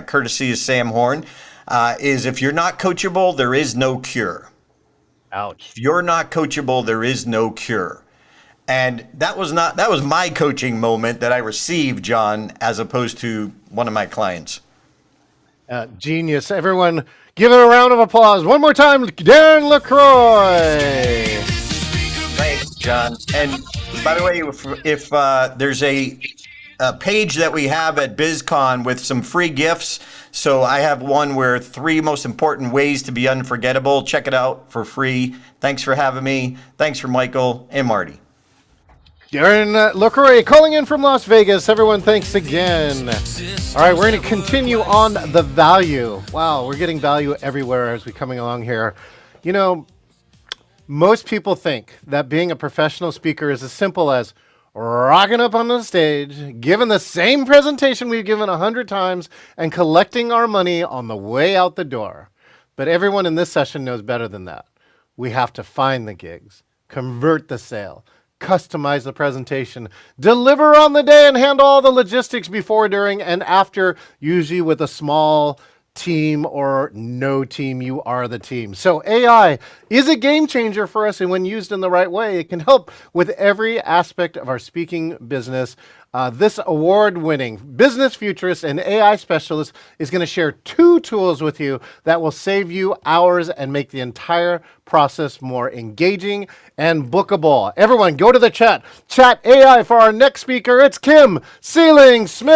courtesy of Sam Horn, is if you're not coachable, there is no cure. Ouch. If you're not coachable, there is no cure. And that was my coaching moment that I received, John, as opposed to one of my clients. Genius. Everyone, give it a round of applause. One more time, Darren LaCroix. Thanks, John. And by the way, if there's a page that we have at BizCon with some free gifts. So I have one where 3 most important ways to be unforgettable. Check it out for free. Thanks for having me. Thanks for Michael and Marty. Darren LaCroix calling in from Las Vegas. Everyone, thanks again. All right, we're going to continue on the value. Wow, we're getting value everywhere as we're coming along here. You know, most people think that being a professional speaker is as simple as rocking up on the stage, giving the same presentation we've given 100 times, and collecting our money on the way out the door. But everyone in this session knows better than that. We have to find the gigs, convert the sale, customize the presentation, deliver on the day, and handle all the logistics before, during, and after, usually with a small team or no team. You are the team. So AI is a game changer for us, and when used in the right way, it can help with every aspect of our speaking business. This award-winning business futurist and AI specialist is going to share 2 tools with you that will save you hours and make the entire process more engaging and bookable. Everyone, go to the chat. Chat AI for our next speaker. It's Kim Sealing-Smith.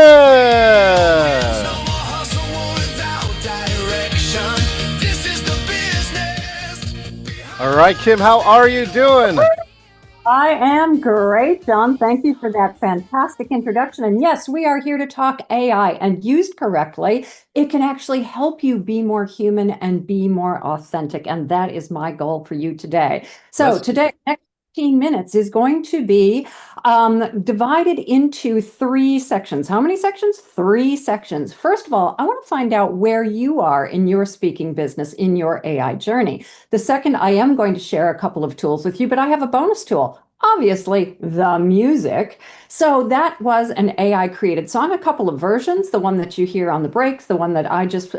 All right, Kim, how are you doing? I am great, John. Thank you for that fantastic introduction. And yes, we are here to talk AI, and used correctly, it can actually help you be more human and be more authentic. And that is my goal for you today. So today, next 15 minutes is going to be divided into 3 sections. How many sections? 3 sections. First of all, I want to find out where you are in your speaking business, in your AI journey. The second, I am going to share a couple of tools with you, but I have a bonus tool. Obviously, the music. So that was an AI created song, a couple of versions, the one that you hear on the breaks, the one that I just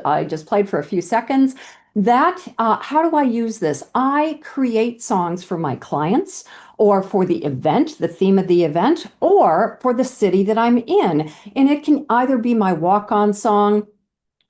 played for a few seconds. That, how do I use this? I create songs for my clients, or for the event, the theme of the event, or for the city that I'm in. And it can either be my walk-on song,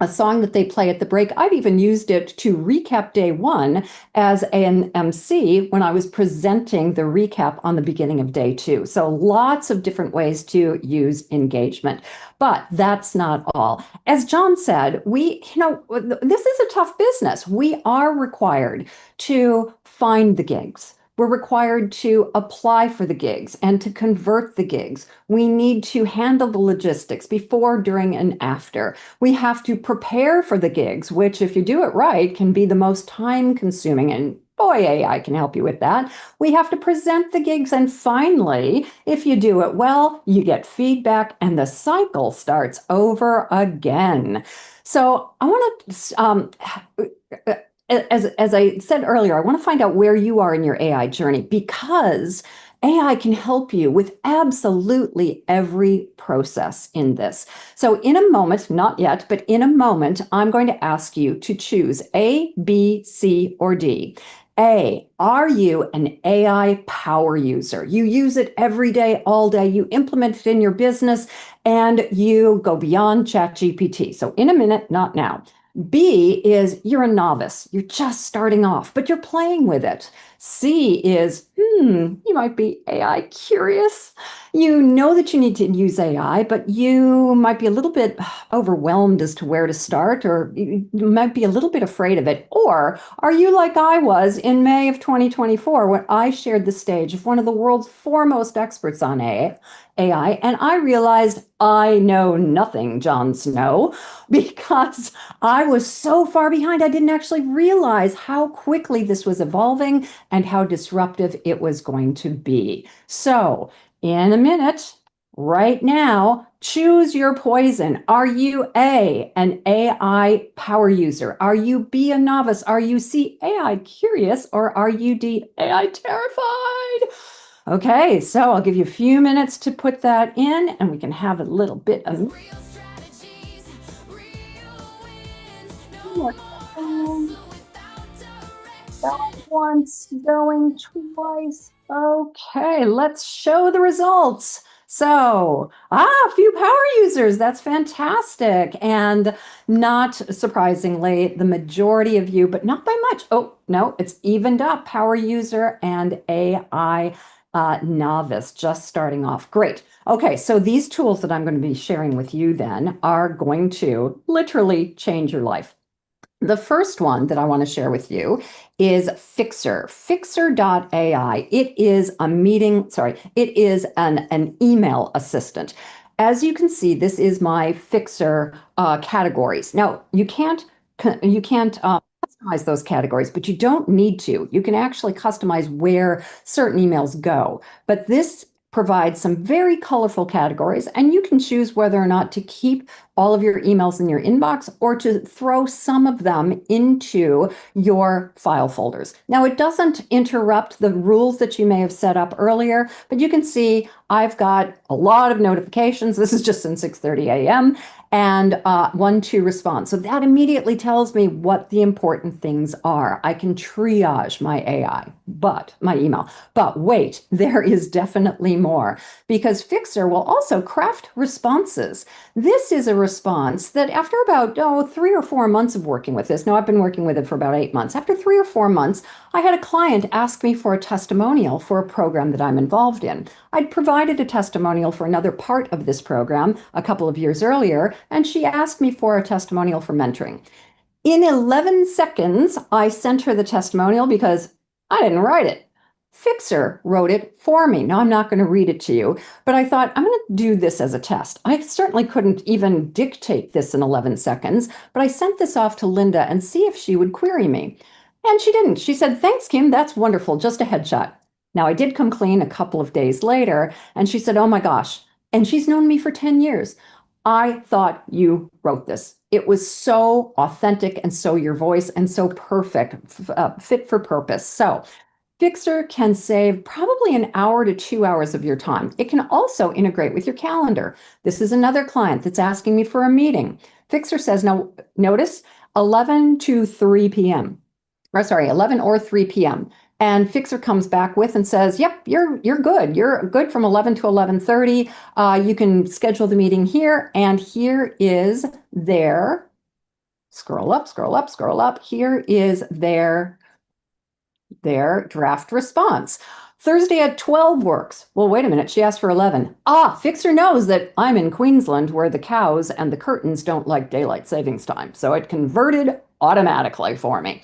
a song that they play at the break. I've even used it to recap day 1 as an MC when I was presenting the recap on the beginning of day 2. So lots of different ways to use engagement. But that's not all. As John said, this is a tough business. We are required to find the gigs. We're required to apply for the gigs and to convert the gigs. We need to handle the logistics before, during, and after. We have to prepare for the gigs, which, if you do it right, can be the most time-consuming, and boy, AI can help you with that. We have to present the gigs, and finally, if you do it well, you get feedback, and the cycle starts over again. So I want to... As I said earlier, I want to find out where you are in your AI journey, because AI can help you with absolutely every process in this. So in a moment, not yet, but in a moment, I'm going to ask you to choose A, B, C, or D. A, are you an AI power user? You use it every day, all day. You implement it in your business, and you go beyond ChatGPT. So in a minute, not now. B is you're a novice. You're just starting off, but you're playing with it. C is, you might be AI curious. You know that you need to use AI, but you might be a little bit overwhelmed as to where to start, or you might be a little bit afraid of it. Or are you like I was in May of 2024 when I shared the stage of one of the world's foremost experts on AI, and I realized I know nothing, Jon Snow, because I was so far behind. I didn't actually realize how quickly this was evolving and how disruptive it was going to be. So in a minute, right now, choose your poison. Are you A, an AI power user? Are you B, a novice? Are you C, AI curious? Or are you D, AI terrified? Okay, so I'll give you a few minutes to put that in and we can have a little bit of going once, going twice. Okay, let's show the results. So, a few power users. That's fantastic. And not surprisingly, the majority of you, but not by much. Oh, no, it's evened up. Power user and AI novice just starting off. Great. Okay, so these tools that I'm going to be sharing with you then are going to literally change your life. The first one that I want to share with you is Fixer, Fixer.ai. It is it is an email assistant. As you can see, this is my Fixer categories. Now, you can't customize those categories, but you don't need to. You can actually customize where certain emails go. But this provides some very colorful categories, and you can choose whether or not to keep all of your emails in your inbox or to throw some of them into your file folders. Now, it doesn't interrupt the rules that you may have set up earlier, but you can see I've got a lot of notifications. This is just since 6:30 a.m. and 1-2 response. So that immediately tells me what the important things are. I can triage my my email. But wait, there is definitely more, because Fixer will also craft responses. This is a response that after about 3 or 4 months of working with this, now I've been working with it for about 8 months. After 3 or 4 months, I had a client ask me for a testimonial for a program that I'm involved in. I'd provided a testimonial for another part of this program a couple of years earlier, and she asked me for a testimonial for mentoring. In 11 seconds, I sent her the testimonial because I didn't write it. Fixer wrote it for me. Now, I'm not going to read it to you, but I thought I'm going to do this as a test. I certainly couldn't even dictate this in 11 seconds, but I sent this off to Linda and see if she would query me. And she didn't. She said, "Thanks, Kim. That's wonderful. Just a headshot." Now, I did come clean a couple of days later, and she said, "Oh my gosh." And she's known me for 10 years. "I thought you wrote this. It was so authentic and so your voice and so perfect, fit for purpose." So Fixer can save probably an hour to 2 hours of your time. It can also integrate with your calendar. This is another client that's asking me for a meeting. Fixer says, now notice 11 to 3 p.m. Or sorry, 11 or 3 p.m. And Fixer comes back with and says, "Yep, you're good. You're good from 11 to 11:30. You can schedule the meeting here." And here is their scroll up, scroll up, scroll up. Here is their draft response. "Thursday at 12 works." Well, wait a minute. She asked for 11. Fixer knows that I'm in Queensland where the cows and the curtains don't like daylight savings time. So it converted automatically for me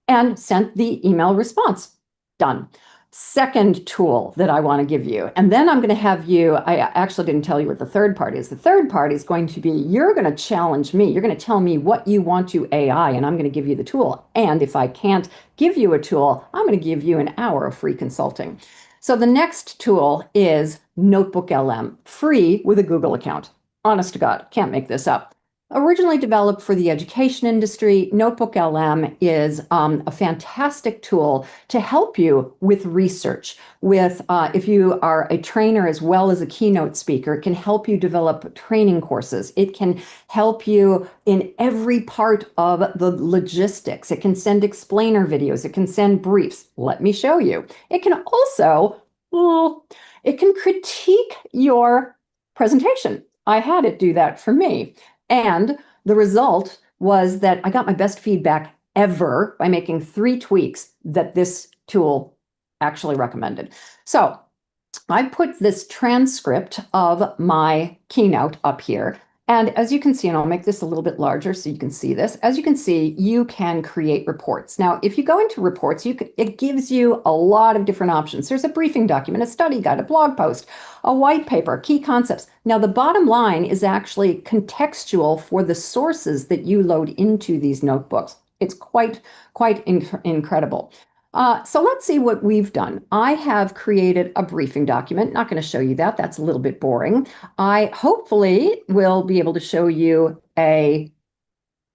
and sent the email response. Done. Second tool that I want to give you, and then I'm going to have you, I actually didn't tell you what the third part is. The third part is going to be, you're going to challenge me. You're going to tell me what you want to AI, and I'm going to give you the tool. And if I can't give you a tool, I'm going to give you an hour of free consulting. So the next tool is Notebook LM, free with a Google account. Honest to God, can't make this up. Originally developed for the education industry, Notebook LM is a fantastic tool to help you with research. If you are a trainer as well as a keynote speaker, it can help you develop training courses. It can help you in every part of the logistics. It can send explainer videos. It can send briefs. Let me show you. It can also, it can critique your presentation. I had it do that for me. And the result was that I got my best feedback ever by making 3 tweaks that this tool actually recommended. So I put this transcript of my keynote up here. And as you can see, and I'll make this a little bit larger so you can see this. As you can see, you can create reports. Now, if you go into reports, it gives you a lot of different options. There's a briefing document, a study guide, a blog post, a white paper, key concepts. Now, the bottom line is actually contextual for the sources that you load into these notebooks. It's quite incredible. So let's see what we've done. I have created a briefing document. Not going to show you that. That's a little bit boring. I hopefully will be able to show you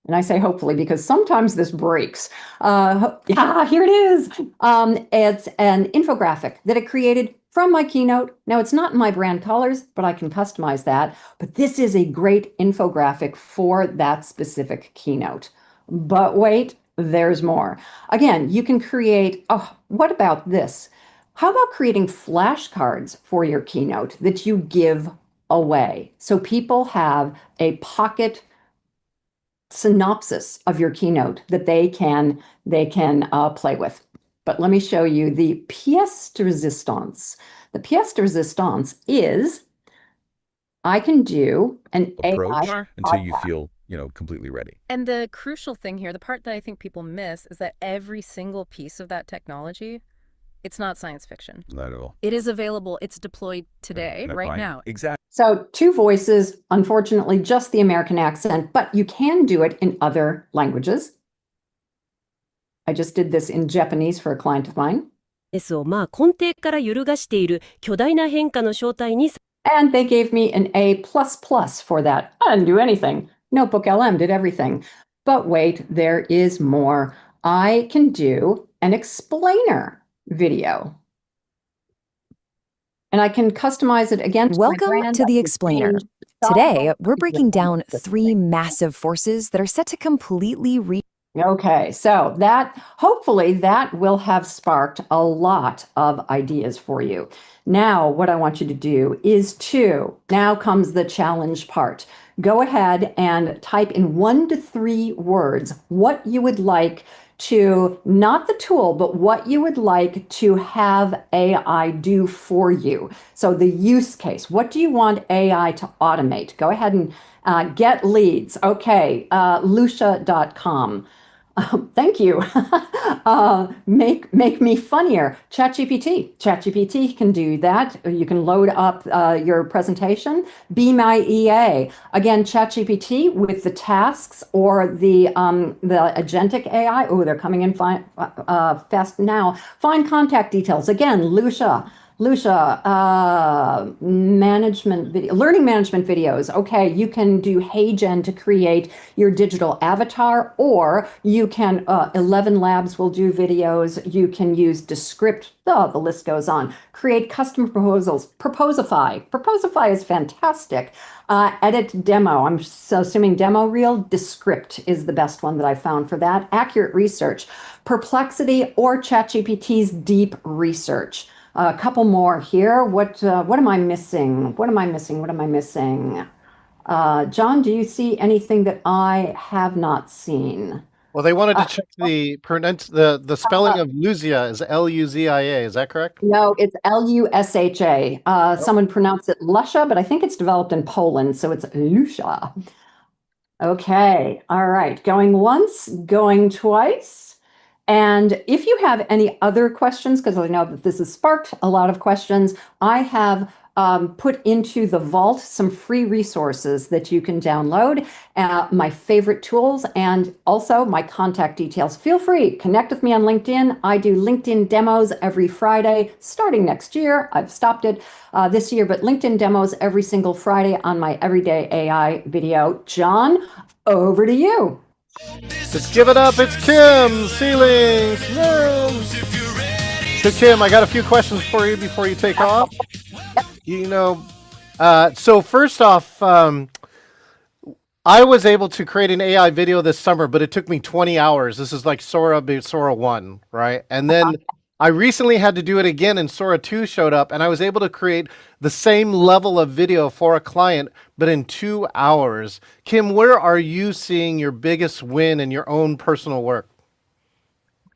and I say hopefully because sometimes this breaks. Yeah, here it is. It's an infographic that I created from my keynote. Now, it's not in my brand colors, but I can customize that. But this is a great infographic for that specific keynote. But wait, there's more. Again, you can create, oh, what about this? How about creating flashcards for your keynote that you give away? So people have a pocket synopsis of your keynote that they can play with. But let me show you the pièce de résistance. The pièce de résistance is I can do an approach AI until you podcast. feel, completely ready. And the crucial thing here, the part that I think people miss, is that every single piece of that technology, it's not science fiction. Not at all. It is available. It's deployed today, right now. Exactly. So 2 voices, unfortunately, just the American accent, but you can do it in other languages. I just did this in Japanese for a client of mine. を根底から揺るがしている巨大な変化の正体に And they gave me an A++ for that. I didn't do anything. Notebook LM did everything. But wait, there is more. I can do an explainer video. And I can customize it again. Welcome to the Explainer. Today, we're breaking down 3 massive forces that are set to completely Okay, so hopefully that will have sparked a lot of ideas for you. Now, what I want you to do is now comes the challenge part. Go ahead and type in 1 to 3 words what you would like to, not the tool, but what you would like to have AI do for you. So the use case, what do you want AI to automate? Go ahead and get leads. Okay, Lucia.com. Thank you. Make me funnier. ChatGPT can do that. You can load up your presentation. Be my EA. Again, ChatGPT with the tasks or the agentic AI. Oh, they're coming in fast now. Find contact details. Again, Lucia, learning management videos. Okay, you can do HeyGen to create your digital avatar, or you can, 11 Labs will do videos. You can use Descript. Oh, the list goes on. Create custom proposals. Proposify is fantastic. Edit demo. I'm assuming demo reel. Descript is the best one that I found for that. Accurate research. Perplexity or ChatGPT's deep research. A couple more here. What am I missing? What am I missing? John, do you see anything that I have not seen? Well, they wanted to check the spelling of Luzia is Luzia. Is that correct? No, it's Lusha. Someone pronounced it Lusha, but I think it's developed in Poland, so it's Lusha. Okay, all right. Going once, going twice. And if you have any other questions, because I know that this has sparked a lot of questions, I have put into the vault some free resources that you can download, my favorite tools, and also my contact details. Feel free, connect with me on LinkedIn. I do LinkedIn demos every Friday, starting next year. I've stopped it this year, but LinkedIn demos every single Friday on my Everyday AI video. John, over to you. Let's give it up. It's Kim Ceilings. So Kim, I got a few questions for you before you take off. So first off, I was able to create an AI video this summer, but it took me 20 hours. This is like Sora 1, right? And then I recently had to do it again, and Sora 2 showed up, and I was able to create the same level of video for a client, but in 2 hours. Kim, where are you seeing your biggest win in your own personal work?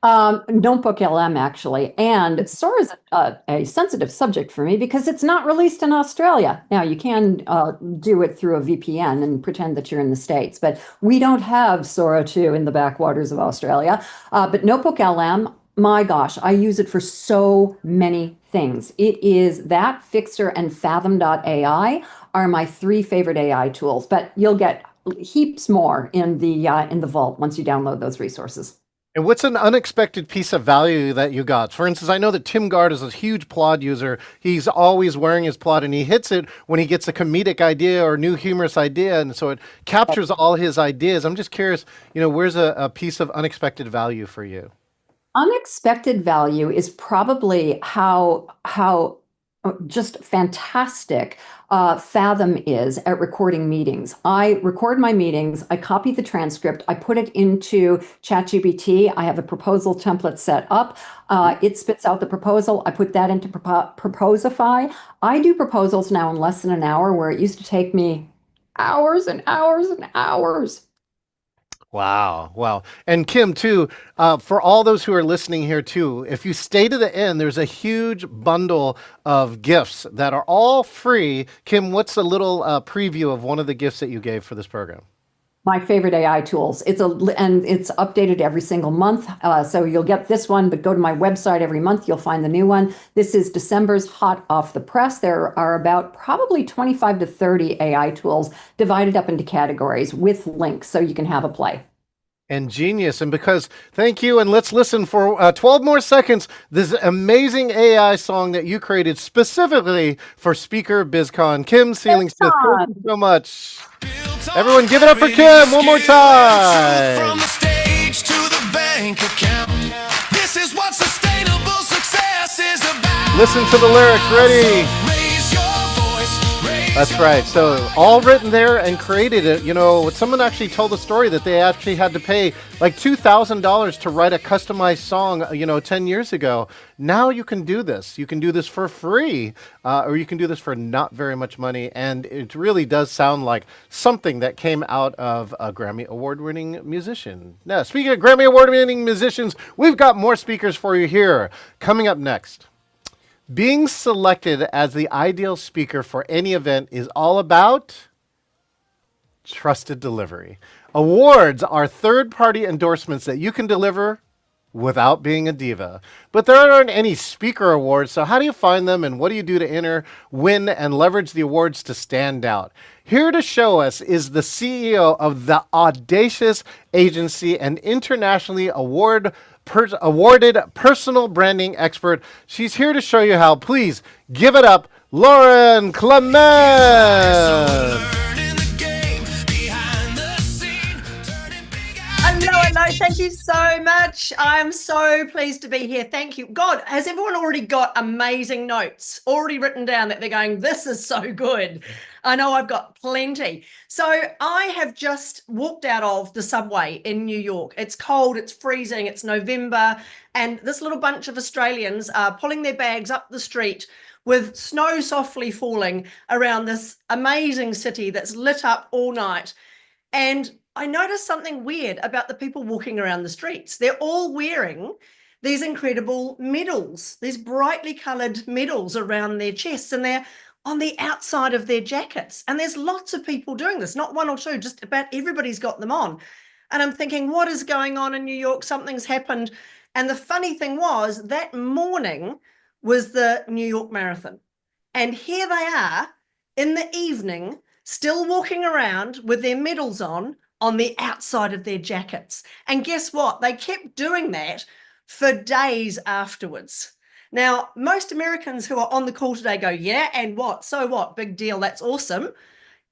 Notebook LM, actually. And Sora is a sensitive subject for me because it's not released in Australia. Now, you can do it through a VPN and pretend that you're in the States, but we don't have Sora 2 in the backwaters of Australia. But Notebook LM, my gosh, I use it for so many things. It is that, Fixer, and Fathom.ai are my 3 favorite AI tools, but you'll get heaps more in the vault once you download those resources. And what's an unexpected piece of value that you got? For instance, I know that Tim Gard is a huge Plod user. He's always wearing his Plod, and he hits it when he gets a comedic idea or new humorous idea, and so it captures all his ideas. I'm just curious, where's a piece of unexpected value for you? Unexpected value is probably how just fantastic Fathom is at recording meetings. I record my meetings, I copy the transcript, I put it into ChatGPT. I have a proposal template set up. It spits out the proposal. I put that into Proposify. I do proposals now in less than an hour, where it used to take me hours and hours and hours. Wow. Wow. And Kim, too, for all those who are listening here, too, if you stay to the end, there's a huge bundle of gifts that are all free. Kim, what's a little preview of one of the gifts that you gave for this program? My favorite AI tools. It's updated every single month. So you'll get this one, but go to my website every month. You'll find the new one. This is December's hot off the press. There are about probably 25 to 30 AI tools divided up into categories with links, so you can have a play. And genius. And because, thank you. And let's listen for 12 more seconds. This amazing AI song that you created specifically for SpeakerBizCon. Kim Sealing-Smith, thank you so much. Everyone give it up for Kim one more time. From the stage to the bank account. This is what sustainable success is about. Listen to the lyrics. Ready? That's right. So all written there and created it. Someone actually told the story that they actually had to pay like $2,000 to write a customized song, 10 years ago. Now you can do this. You can do this for free, or you can do this for not very much money. And it really does sound like something that came out of a Grammy Award-winning musician. Now, speaking of Grammy Award-winning musicians, we've got more speakers for you here. Coming up next. Being selected as the ideal speaker for any event is all about trusted delivery. Awards are third-party endorsements that you can deliver without being a diva. But there aren't any speaker awards, so how do you find them, and what do you do to enter, win, and leverage the awards to stand out? Here to show us is the CEO of the Audacious Agency, an internationally awarded personal branding expert. She's here to show you how. Please give it up, Lauren Clement. Hello. Thank you so much. I'm so pleased to be here. Thank you. God, has everyone already got amazing notes already written down that they're going, this is so good? I know I've got plenty. So I have just walked out of the subway in New York. It's cold, it's freezing, it's November, and this little bunch of Australians are pulling their bags up the street with snow softly falling around this amazing city that's lit up all night. And I noticed something weird about the people walking around the streets. They're all wearing these incredible medals, these brightly colored medals around their chests, and they're on the outside of their jackets. And there's lots of people doing this, not one or two, just about everybody's got them on. And I'm thinking, what is going on in New York? Something's happened. And the funny thing was, that morning was the New York Marathon. And here they are in the evening, still walking around with their medals on the outside of their jackets. And guess what? They kept doing that for days afterwards. Now, most Americans who are on the call today go, yeah, and what? So what? Big deal. That's awesome.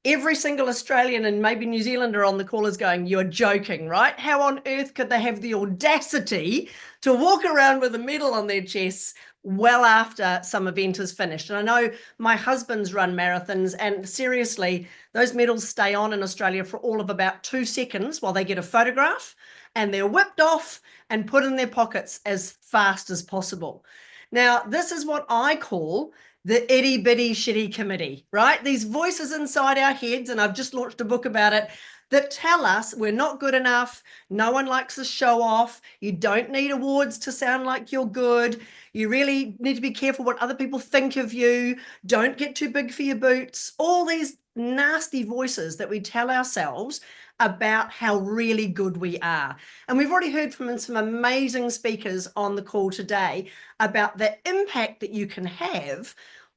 Every single Australian and maybe New Zealander on the call is going, you're joking, right? How on earth could they have the audacity to walk around with a medal on their chests well after some event is finished? And I know my husband's run marathons, and seriously, those medals stay on in Australia for all of about 2 seconds while they get a photograph, and they're whipped off and put in their pockets as fast as possible. Now, this is what I call the itty bitty shitty committee, right? These voices inside our heads, and I've just launched a book about it, that tell us we're not good enough, no one likes to show off, you don't need awards to sound like you're good, you really need to be careful what other people think of you, don't get too big for your boots, all these nasty voices that we tell ourselves about how really good we are. And we've already heard from some amazing speakers on the call today about the impact that you can have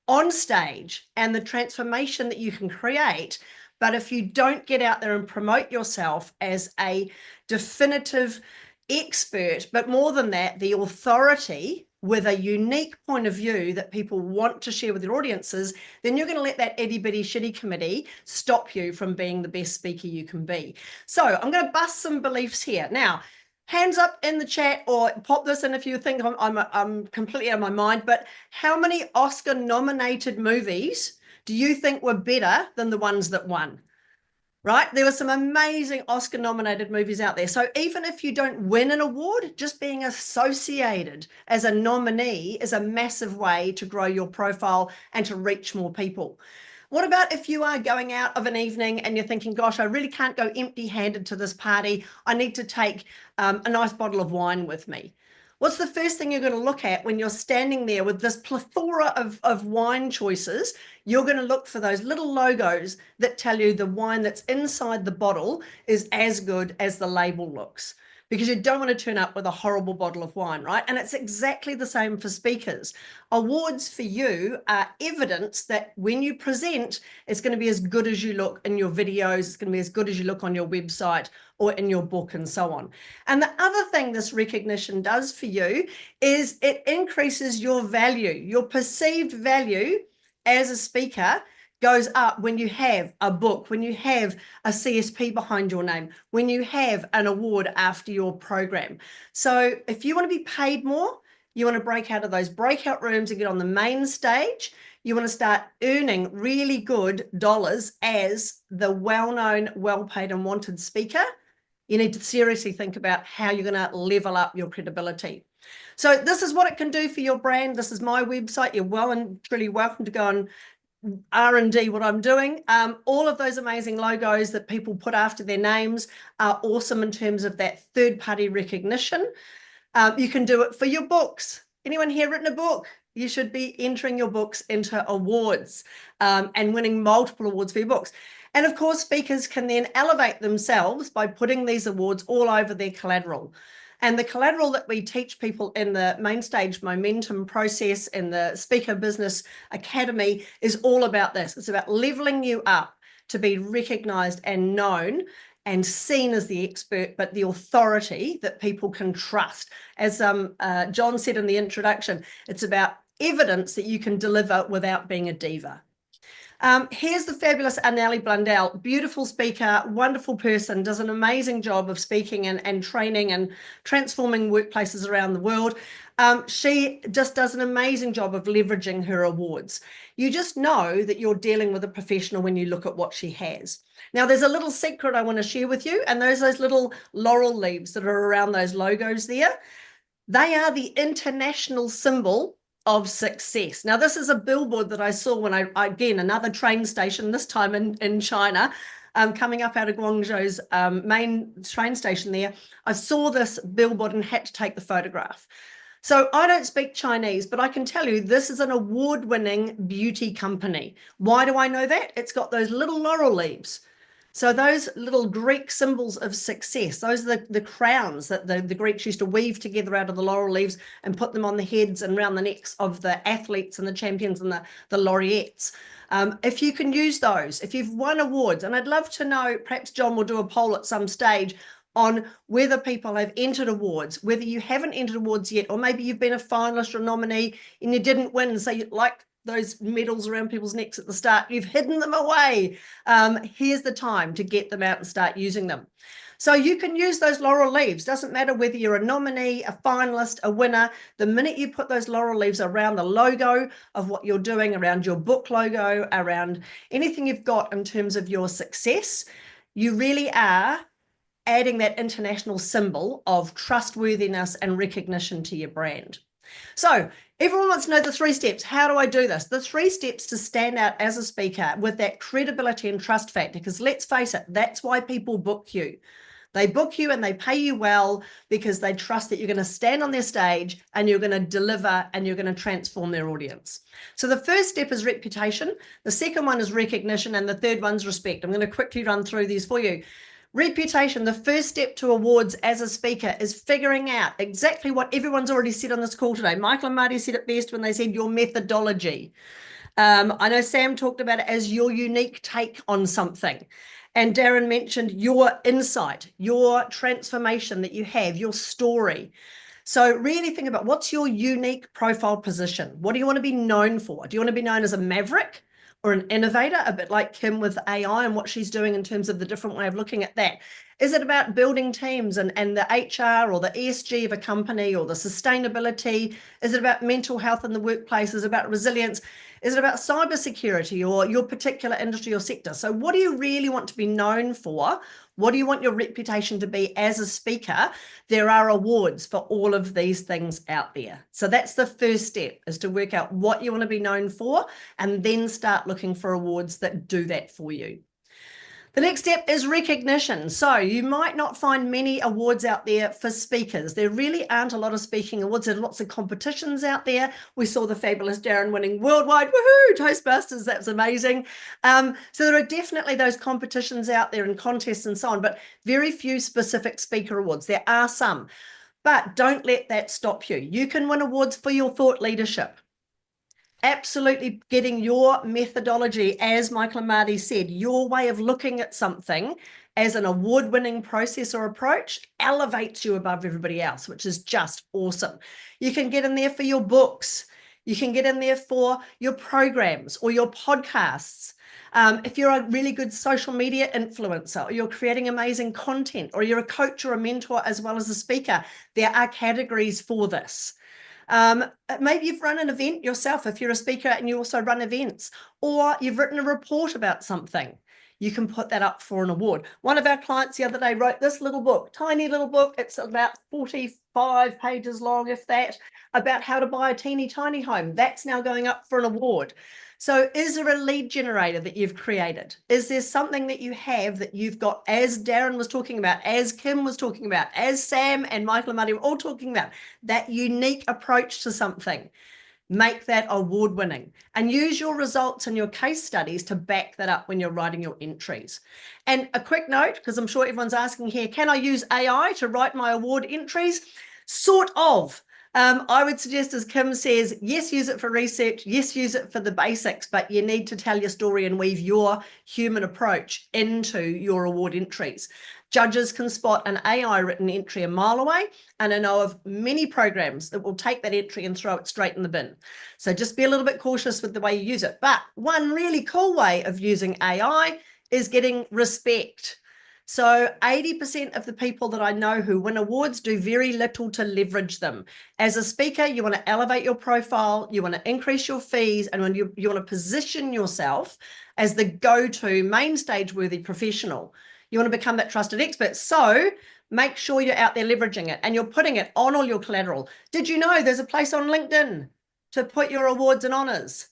on stage and the transformation that you can create. But if you don't get out there and promote yourself as a definitive expert, but more than that, the authority with a unique point of view that people want to share with their audiences, then you're going to let that itty bitty shitty committee stop you from being the best speaker you can be. So I'm going to bust some beliefs here. Now, hands up in the chat, or pop this in if you think I'm completely out of my mind, but how many Oscar nominated movies do you think were better than the ones that won? Right? There were some amazing Oscar nominated movies out there. So even if you don't win an award, just being associated as a nominee is a massive way to grow your profile and to reach more people. What about if you are going out of an evening and you're thinking, gosh, I really can't go empty-handed to this party. I need to take a nice bottle of wine with me. What's the first thing you're going to look at when you're standing there with this plethora of wine choices? You're going to look for those little logos that tell you the wine that's inside the bottle is as good as the label looks, because you don't want to turn up with a horrible bottle of wine, right? And it's exactly the same for speakers. Awards for you are evidence that when you present, it's going to be as good as you look in your videos, it's going to be as good as you look on your website or in your book and so on. And the other thing this recognition does for you is it increases your value, your perceived value as a speaker goes up when you have a book, when you have a CSP behind your name, when you have an award after your program. So if you want to be paid more, you want to break out of those breakout rooms and get on the main stage, you want to start earning really good dollars as the well-known, well-paid and wanted speaker, you need to seriously think about how you're going to level up your credibility. So this is what it can do for your brand. This is my website. You're well and truly welcome to go and R&D what I'm doing. All of those amazing logos that people put after their names are awesome in terms of that third-party recognition. You can do it for your books. Anyone here written a book? You should be entering your books into awards and winning multiple awards for your books. And of course, speakers can then elevate themselves by putting these awards all over their collateral. And the collateral that we teach people in the MainStage momentum process in the Speaker Business Academy is all about this. It's about leveling you up to be recognized and known and seen as the expert, but the authority that people can trust. As John said in the introduction, it's about evidence that you can deliver without being a diva. Here's the fabulous Anneli Blundell, beautiful speaker, wonderful person, does an amazing job of speaking and training and transforming workplaces around the world. She just does an amazing job of leveraging her awards. You just know that you're dealing with a professional when you look at what she has. Now, there's a little secret I want to share with you, and those little laurel leaves that are around those logos there. They are the international symbol of success. Now, this is a billboard that I saw when again, another train station, this time in China, coming up out of Guangzhou's main train station there. I saw this billboard and had to take the photograph. So I don't speak Chinese, but I can tell you this is an award-winning beauty company. Why do I know that? It's got those little laurel leaves. So those little Greek symbols of success, those are the crowns that the Greeks used to weave together out of the laurel leaves and put them on the heads and around the necks of the athletes and the champions and the laureates. If you can use those, if you've won awards, and I'd love to know, perhaps John will do a poll at some stage on whether people have entered awards, whether you haven't entered awards yet, or maybe you've been a finalist or a nominee and you didn't win, so you like those medals around people's necks at the start, you've hidden them away. Here's the time to get them out and start using them. So you can use those laurel leaves. Doesn't matter whether you're a nominee, a finalist, a winner. The minute you put those laurel leaves around the logo of what you're doing, around your book logo, around anything you've got in terms of your success, you really are adding that international symbol of trustworthiness and recognition to your brand. So everyone wants to know the 3 steps. How do I do this? The 3 steps to stand out as a speaker with that credibility and trust factor, because let's face it, that's why people book you. They book you and they pay you well because they trust that you're going to stand on their stage and you're going to deliver and you're going to transform their audience. So the first step is reputation. The second one is recognition. And the third one's respect. I'm going to quickly run through these for you. Reputation, the first step to awards as a speaker is figuring out exactly what everyone's already said on this call today. Michael and Marty said it best when they said your methodology. I know Sam talked about it as your unique take on something. And Darren mentioned your insight, your transformation that you have, your story. So really think about what's your unique profile position? What do you want to be known for? Do you want to be known as a maverick or an innovator, a bit like Kim with AI and what she's doing in terms of the different way of looking at that? Is it about building teams and the HR or the ESG of a company or the sustainability? Is it about mental health in the workplace? Is it about resilience? Is it about cybersecurity or your particular industry or sector? So what do you really want to be known for? What do you want your reputation to be as a speaker? There are awards for all of these things out there. So that's the first step, is to work out what you want to be known for and then start looking for awards that do that for you. The next step is recognition. So you might not find many awards out there for speakers. There really aren't a lot of speaking awards. There are lots of competitions out there. We saw the fabulous Darren winning worldwide, woohoo, Toastmasters, that's amazing. So there are definitely those competitions out there and contests and so on, but very few specific speaker awards. There are some, but don't let that stop you. You can win awards for your thought leadership. Absolutely getting your methodology, as Michael and Marty said, your way of looking at something as an award-winning process or approach elevates you above everybody else, which is just awesome. You can get in there for your books. You can get in there for your programs or your podcasts. If you're a really good social media influencer, or you're creating amazing content, or you're a coach or a mentor as well as a speaker, there are categories for this. Maybe you've run an event yourself if you're a speaker and you also run events, or you've written a report about something. You can put that up for an award. One of our clients the other day wrote this little book, tiny little book. It's about 45 pages long, if that, about how to buy a teeny tiny home. That's now going up for an award. So is there a lead generator that you've created? Is there something that you have that you've got, as Darren was talking about, as Kim was talking about, as Sam and Michael and Marty were all talking about, that unique approach to something? Make that award-winning and use your results and your case studies to back that up when you're writing your entries. And a quick note, because I'm sure everyone's asking here, can I use AI to write my award entries? Sort of. I would suggest, as Kim says, yes, use it for research. Yes, use it for the basics, but you need to tell your story and weave your human approach into your award entries. Judges can spot an AI written entry a mile away, and I know of many programs that will take that entry and throw it straight in the bin. So just be a little bit cautious with the way you use it. But one really cool way of using AI is getting respect. So 80% of the people that I know who win awards do very little to leverage them. As a speaker, you want to elevate your profile, you want to increase your fees, and when you want to position yourself as the go-to MainStage worthy professional. You want to become that trusted expert. So make sure you're out there leveraging it and you're putting it on all your collateral. Did you know there's a place on LinkedIn to put your awards and honors?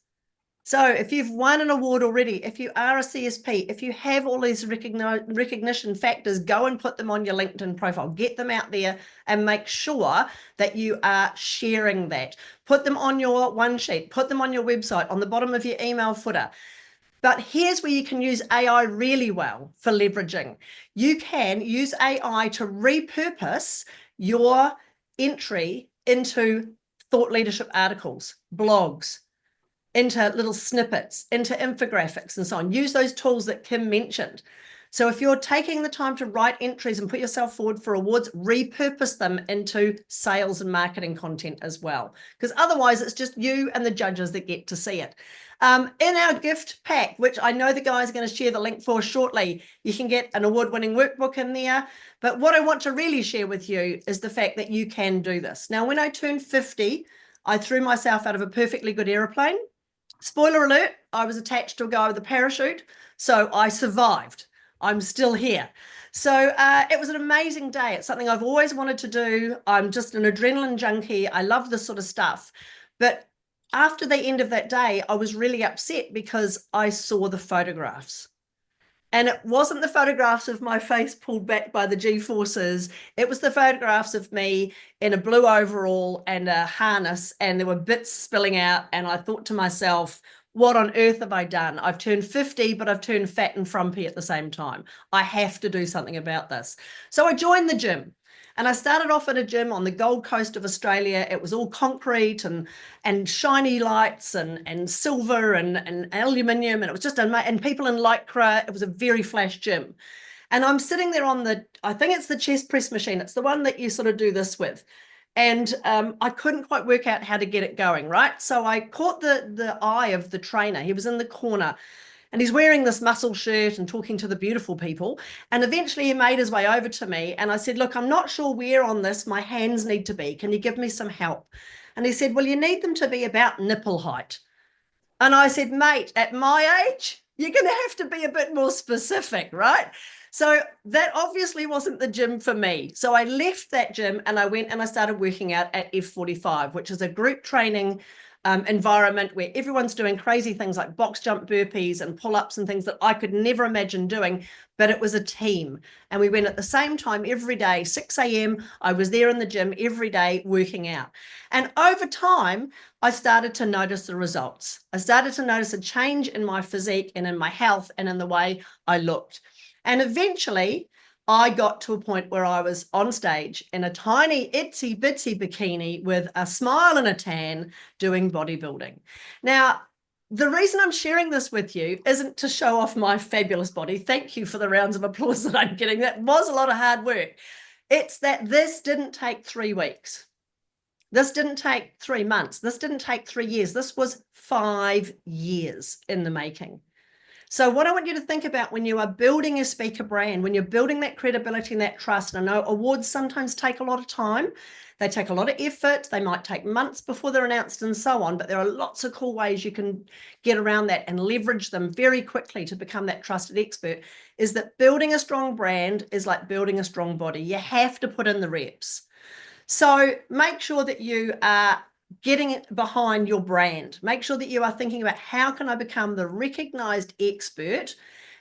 So if you've won an award already, if you are a CSP, if you have all these recognition factors, go and put them on your LinkedIn profile. Get them out there and make sure that you are sharing that. Put them on your one sheet, put them on your website, on the bottom of your email footer. But here's where you can use AI really well for leveraging. You can use AI to repurpose your entry into thought leadership articles, blogs, into little snippets, into infographics and so on. Use those tools that Kim mentioned. So if you're taking the time to write entries and put yourself forward for awards, repurpose them into sales and marketing content as well. Because otherwise it's just you and the judges that get to see it. In our gift pack, which I know the guys are going to share the link for shortly, you can get an award-winning workbook in there. But what I want to really share with you is the fact that you can do this. Now, when I turned 50, I threw myself out of a perfectly good airplane. Spoiler alert, I was attached to a guy with a parachute, so I survived. I'm still here. So it was an amazing day. It's something I've always wanted to do. I'm just an adrenaline junkie. I love this sort of stuff. But after the end of that day, I was really upset because I saw the photographs. And it wasn't the photographs of my face pulled back by the G-forces. It was the photographs of me in a blue overall and a harness, and there were bits spilling out. And I thought to myself, what on earth have I done? I've turned 50, but I've turned fat and frumpy at the same time. I have to do something about this. So I joined the gym. And I started off at a gym on the Gold Coast of Australia. It was all concrete and shiny lights and silver and aluminium. And it was just, and people in Lycra. It was a very flash gym. And I'm sitting there on I think it's the chest press machine. It's the one that you sort of do this with. And I couldn't quite work out how to get it going, right? So I caught the eye of the trainer. He was in the corner. And he's wearing this muscle shirt and talking to the beautiful people. And eventually he made his way over to me. And I said, look, I'm not sure where on this my hands need to be. Can you give me some help? And he said, well, you need them to be about nipple height. And I said, mate, at my age, you're going to have to be a bit more specific, right? So that obviously wasn't the gym for me. So I left that gym and I went and I started working out at F45, which is a group training environment where everyone's doing crazy things like box jump burpees and pull-ups and things that I could never imagine doing, but it was a team. And we went at the same time every day, 6 a.m. I was there in the gym every day working out. And over time, I started to notice the results. I started to notice a change in my physique and in my health and in the way I looked. And eventually, I got to a point where I was on stage in a tiny itsy bitsy bikini with a smile and a tan doing bodybuilding. Now, the reason I'm sharing this with you isn't to show off my fabulous body. Thank you for the rounds of applause that I'm getting. That was a lot of hard work. It's that this didn't take 3 weeks. This didn't take 3 months. This didn't take 3 years. This was 5 years in the making. So what I want you to think about when you are building a speaker brand, when you're building that credibility and that trust, and I know awards sometimes take a lot of time, they take a lot of effort, they might take months before they're announced and so on, but there are lots of cool ways you can get around that and leverage them very quickly to become that trusted expert, is that building a strong brand is like building a strong body. You have to put in the reps. So make sure that you are getting behind your brand. Make sure that you are thinking about how can I become the recognized expert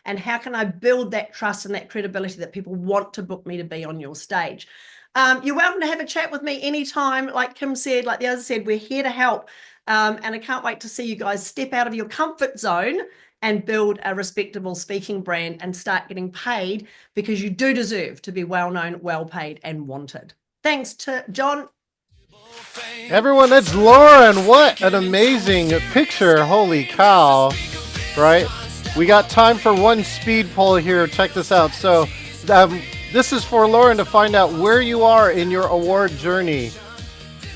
and how can I build that trust and that credibility that people want to book me to be on your stage. You're welcome to have a chat with me anytime. Like Kim said, like the others said, we're here to help. And I can't wait to see you guys step out of your comfort zone and build a respectable speaking brand and start getting paid, because you do deserve to be well known, well paid and wanted. Thanks to John. Everyone, that's Lauren. What an amazing picture. Holy cow. Right? We got time for one speed poll here. Check this out. So this is for Lauren to find out where you are in your award journey.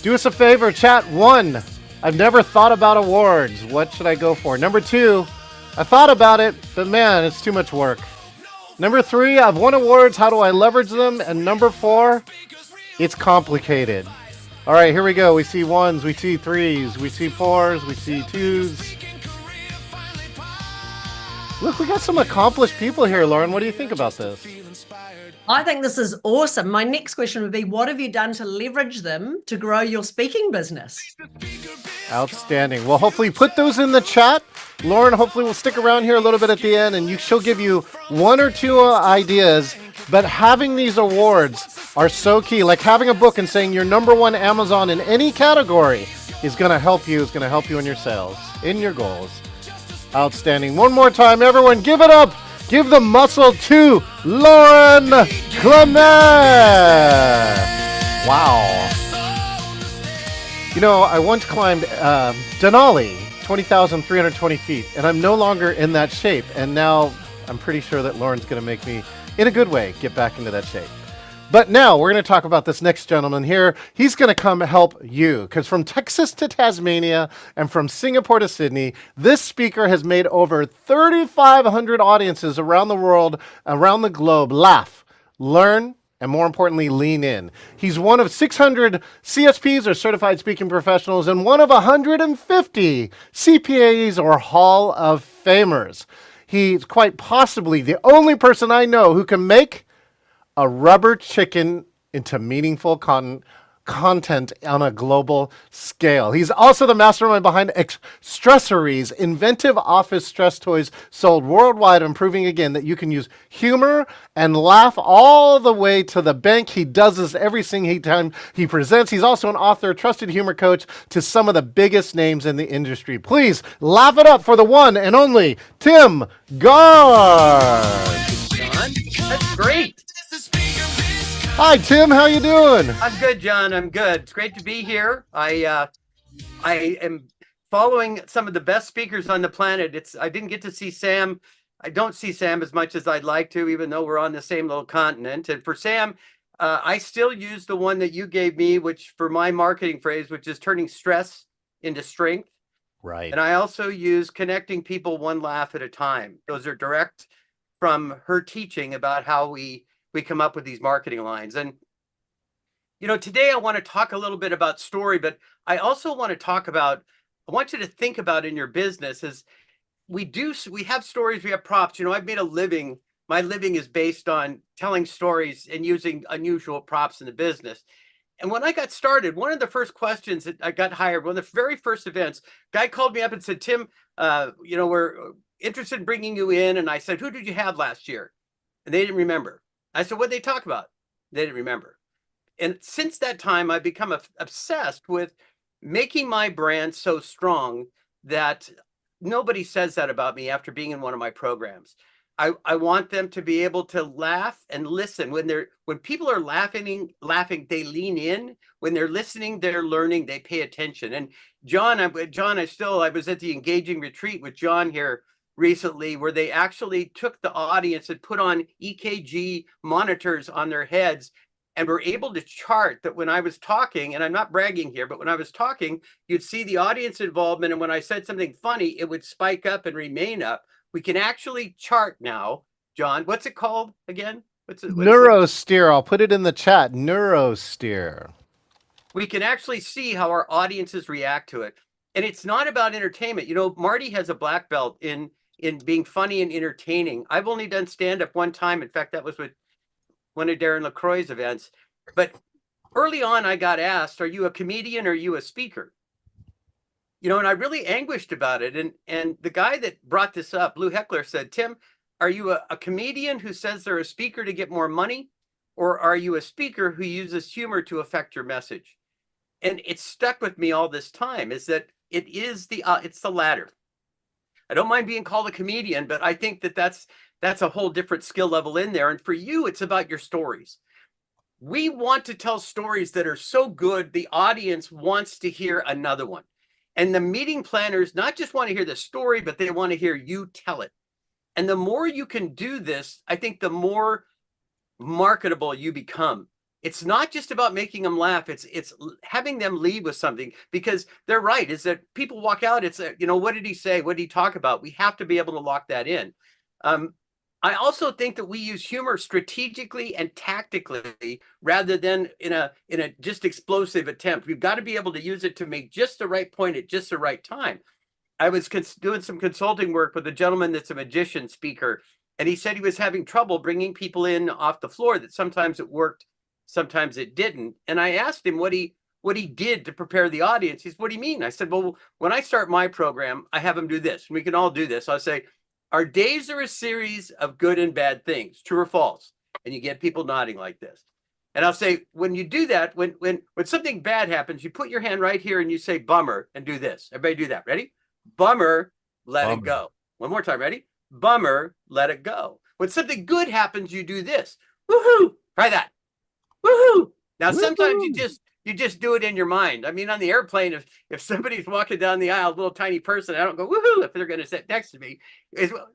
Do us a favor, chat. 1, I've never thought about awards. What should I go for? Number 2, I thought about it, but man, it's too much work. Number 3, I've won awards. How do I leverage them? And number 4, it's complicated. All right, here we go. We see 1s, we see 3s, we see 4s, we see 2s. Look, we got some accomplished people here, Lauren. What do you think about this? I think this is awesome. My next question would be, what have you done to leverage them to grow your speaking business? Outstanding. Well, hopefully put those in the chat. Lauren hopefully will stick around here a little bit at the end, and she'll give you 1 or 2 ideas. But having these awards are so key. Like having a book and saying you're #1 Amazon in any category is going to help you. It's going to help you in your sales, in your goals. Outstanding. One more time, everyone, give it up. Give the muscle to Lauren Clement. Wow. You know, I once climbed Denali, 20,320 feet, and I'm no longer in that shape. And now I'm pretty sure that Lauren's going to make me, in a good way, get back into that shape. But now we're going to talk about this next gentleman here. He's going to come help you, because from Texas to Tasmania and from Singapore to Sydney, this speaker has made over 3,500 audiences around the world, around the globe, laugh, learn, and more importantly, lean in. He's one of 600 CSPs, or Certified Speaking Professionals, and one of 150 CPAs, or Hall of Famers. He's quite possibly the only person I know who can make a rubber chicken into meaningful content on a global scale. He's also the mastermind behind Stressories, inventive office stress toys sold worldwide, and proving again that you can use humor and laugh all the way to the bank. He does this every single time he presents. He's also an author, trusted humor coach to some of the biggest names in the industry. Please laugh it up for the one and only Tim Gard. John, that's great. Hi, Tim. How you doing? I'm good, John. I'm good. It's great to be here. I am following some of the best speakers on the planet. I didn't get to see Sam. I don't see Sam as much as I'd like to, even though we're on the same little continent. And for Sam, I still use the one that you gave me, which for my marketing phrase, which is turning stress into strength. Right. And I also use connecting people one laugh at a time. Those are direct from her teaching about how we come up with these marketing lines. And, today I want to talk a little bit about story, but I also want to talk about, I want you to think about in your business is we have stories, we have props. I've made a living. My living is based on telling stories and using unusual props in the business. And when I got started, one of the first questions that I got hired, one of the very first events, guy called me up and said, Tim, we're interested in bringing you in. And I said, who did you have last year? And they didn't remember. I said, what'd they talk about? They didn't remember. And since that time, I've become obsessed with making my brand so strong that nobody says that about me after being in one of my programs. I want them to be able to laugh and listen. When people are laughing, they lean in. When they're listening, they're learning, they pay attention. And John, I was at the engaging retreat with John here recently, where they actually took the audience and put on EKG monitors on their heads and were able to chart that when I was talking, and I'm not bragging here, but when I was talking, you'd see the audience involvement. And when I said something funny, it would spike up and remain up. We can actually chart now, John. What's it called again? Neurosteer. I'll put it in the chat. Neurosteer. We can actually see how our audiences react to it. And it's not about entertainment. Marty has a black belt in being funny and entertaining. I've only done stand-up one time. In fact, that was with one of Darren LaCroix's events. But early on, I got asked, are you a comedian or are you a speaker? And I really anguished about it. And the guy that brought this up, Lou Heckler, said, Tim, are you a comedian who says they're a speaker to get more money? Or are you a speaker who uses humor to affect your message? And it stuck with me all this time, is that it's the latter. I don't mind being called a comedian, but I think that's a whole different skill level in there. And for you, it's about your stories. We want to tell stories that are so good, the audience wants to hear another one. And the meeting planners not just want to hear the story, but they want to hear you tell it. And the more you can do this, I think the more marketable you become. It's not just about making them laugh. It's having them leave with something, because they're right. Is that people walk out. It's what did he say? What did he talk about? We have to be able to lock that in. I also think that we use humor strategically and tactically rather than in a just explosive attempt. We've got to be able to use it to make just the right point at just the right time. I was doing some consulting work with a gentleman that's a magician speaker, and he said he was having trouble bringing people in off the floor, that sometimes it worked, sometimes it didn't. And I asked him what he did to prepare the audience. He said, what do you mean? I said, well, when I start my program, I have them do this. We can all do this. I'll say, our days are a series of good and bad things, true or false? And you get people nodding like this. And I'll say, when you do that, when something bad happens, you put your hand right here and you say bummer and do this. Everybody do that. Ready? Bummer, let it go. One more time. Ready? Bummer, let it go. When something good happens, you do this. Woohoo! Try that. Woohoo! Now, sometimes you just do it in your mind. I mean, on the airplane, if somebody's walking down the aisle, a little tiny person, I don't go woohoo if they're going to sit next to me.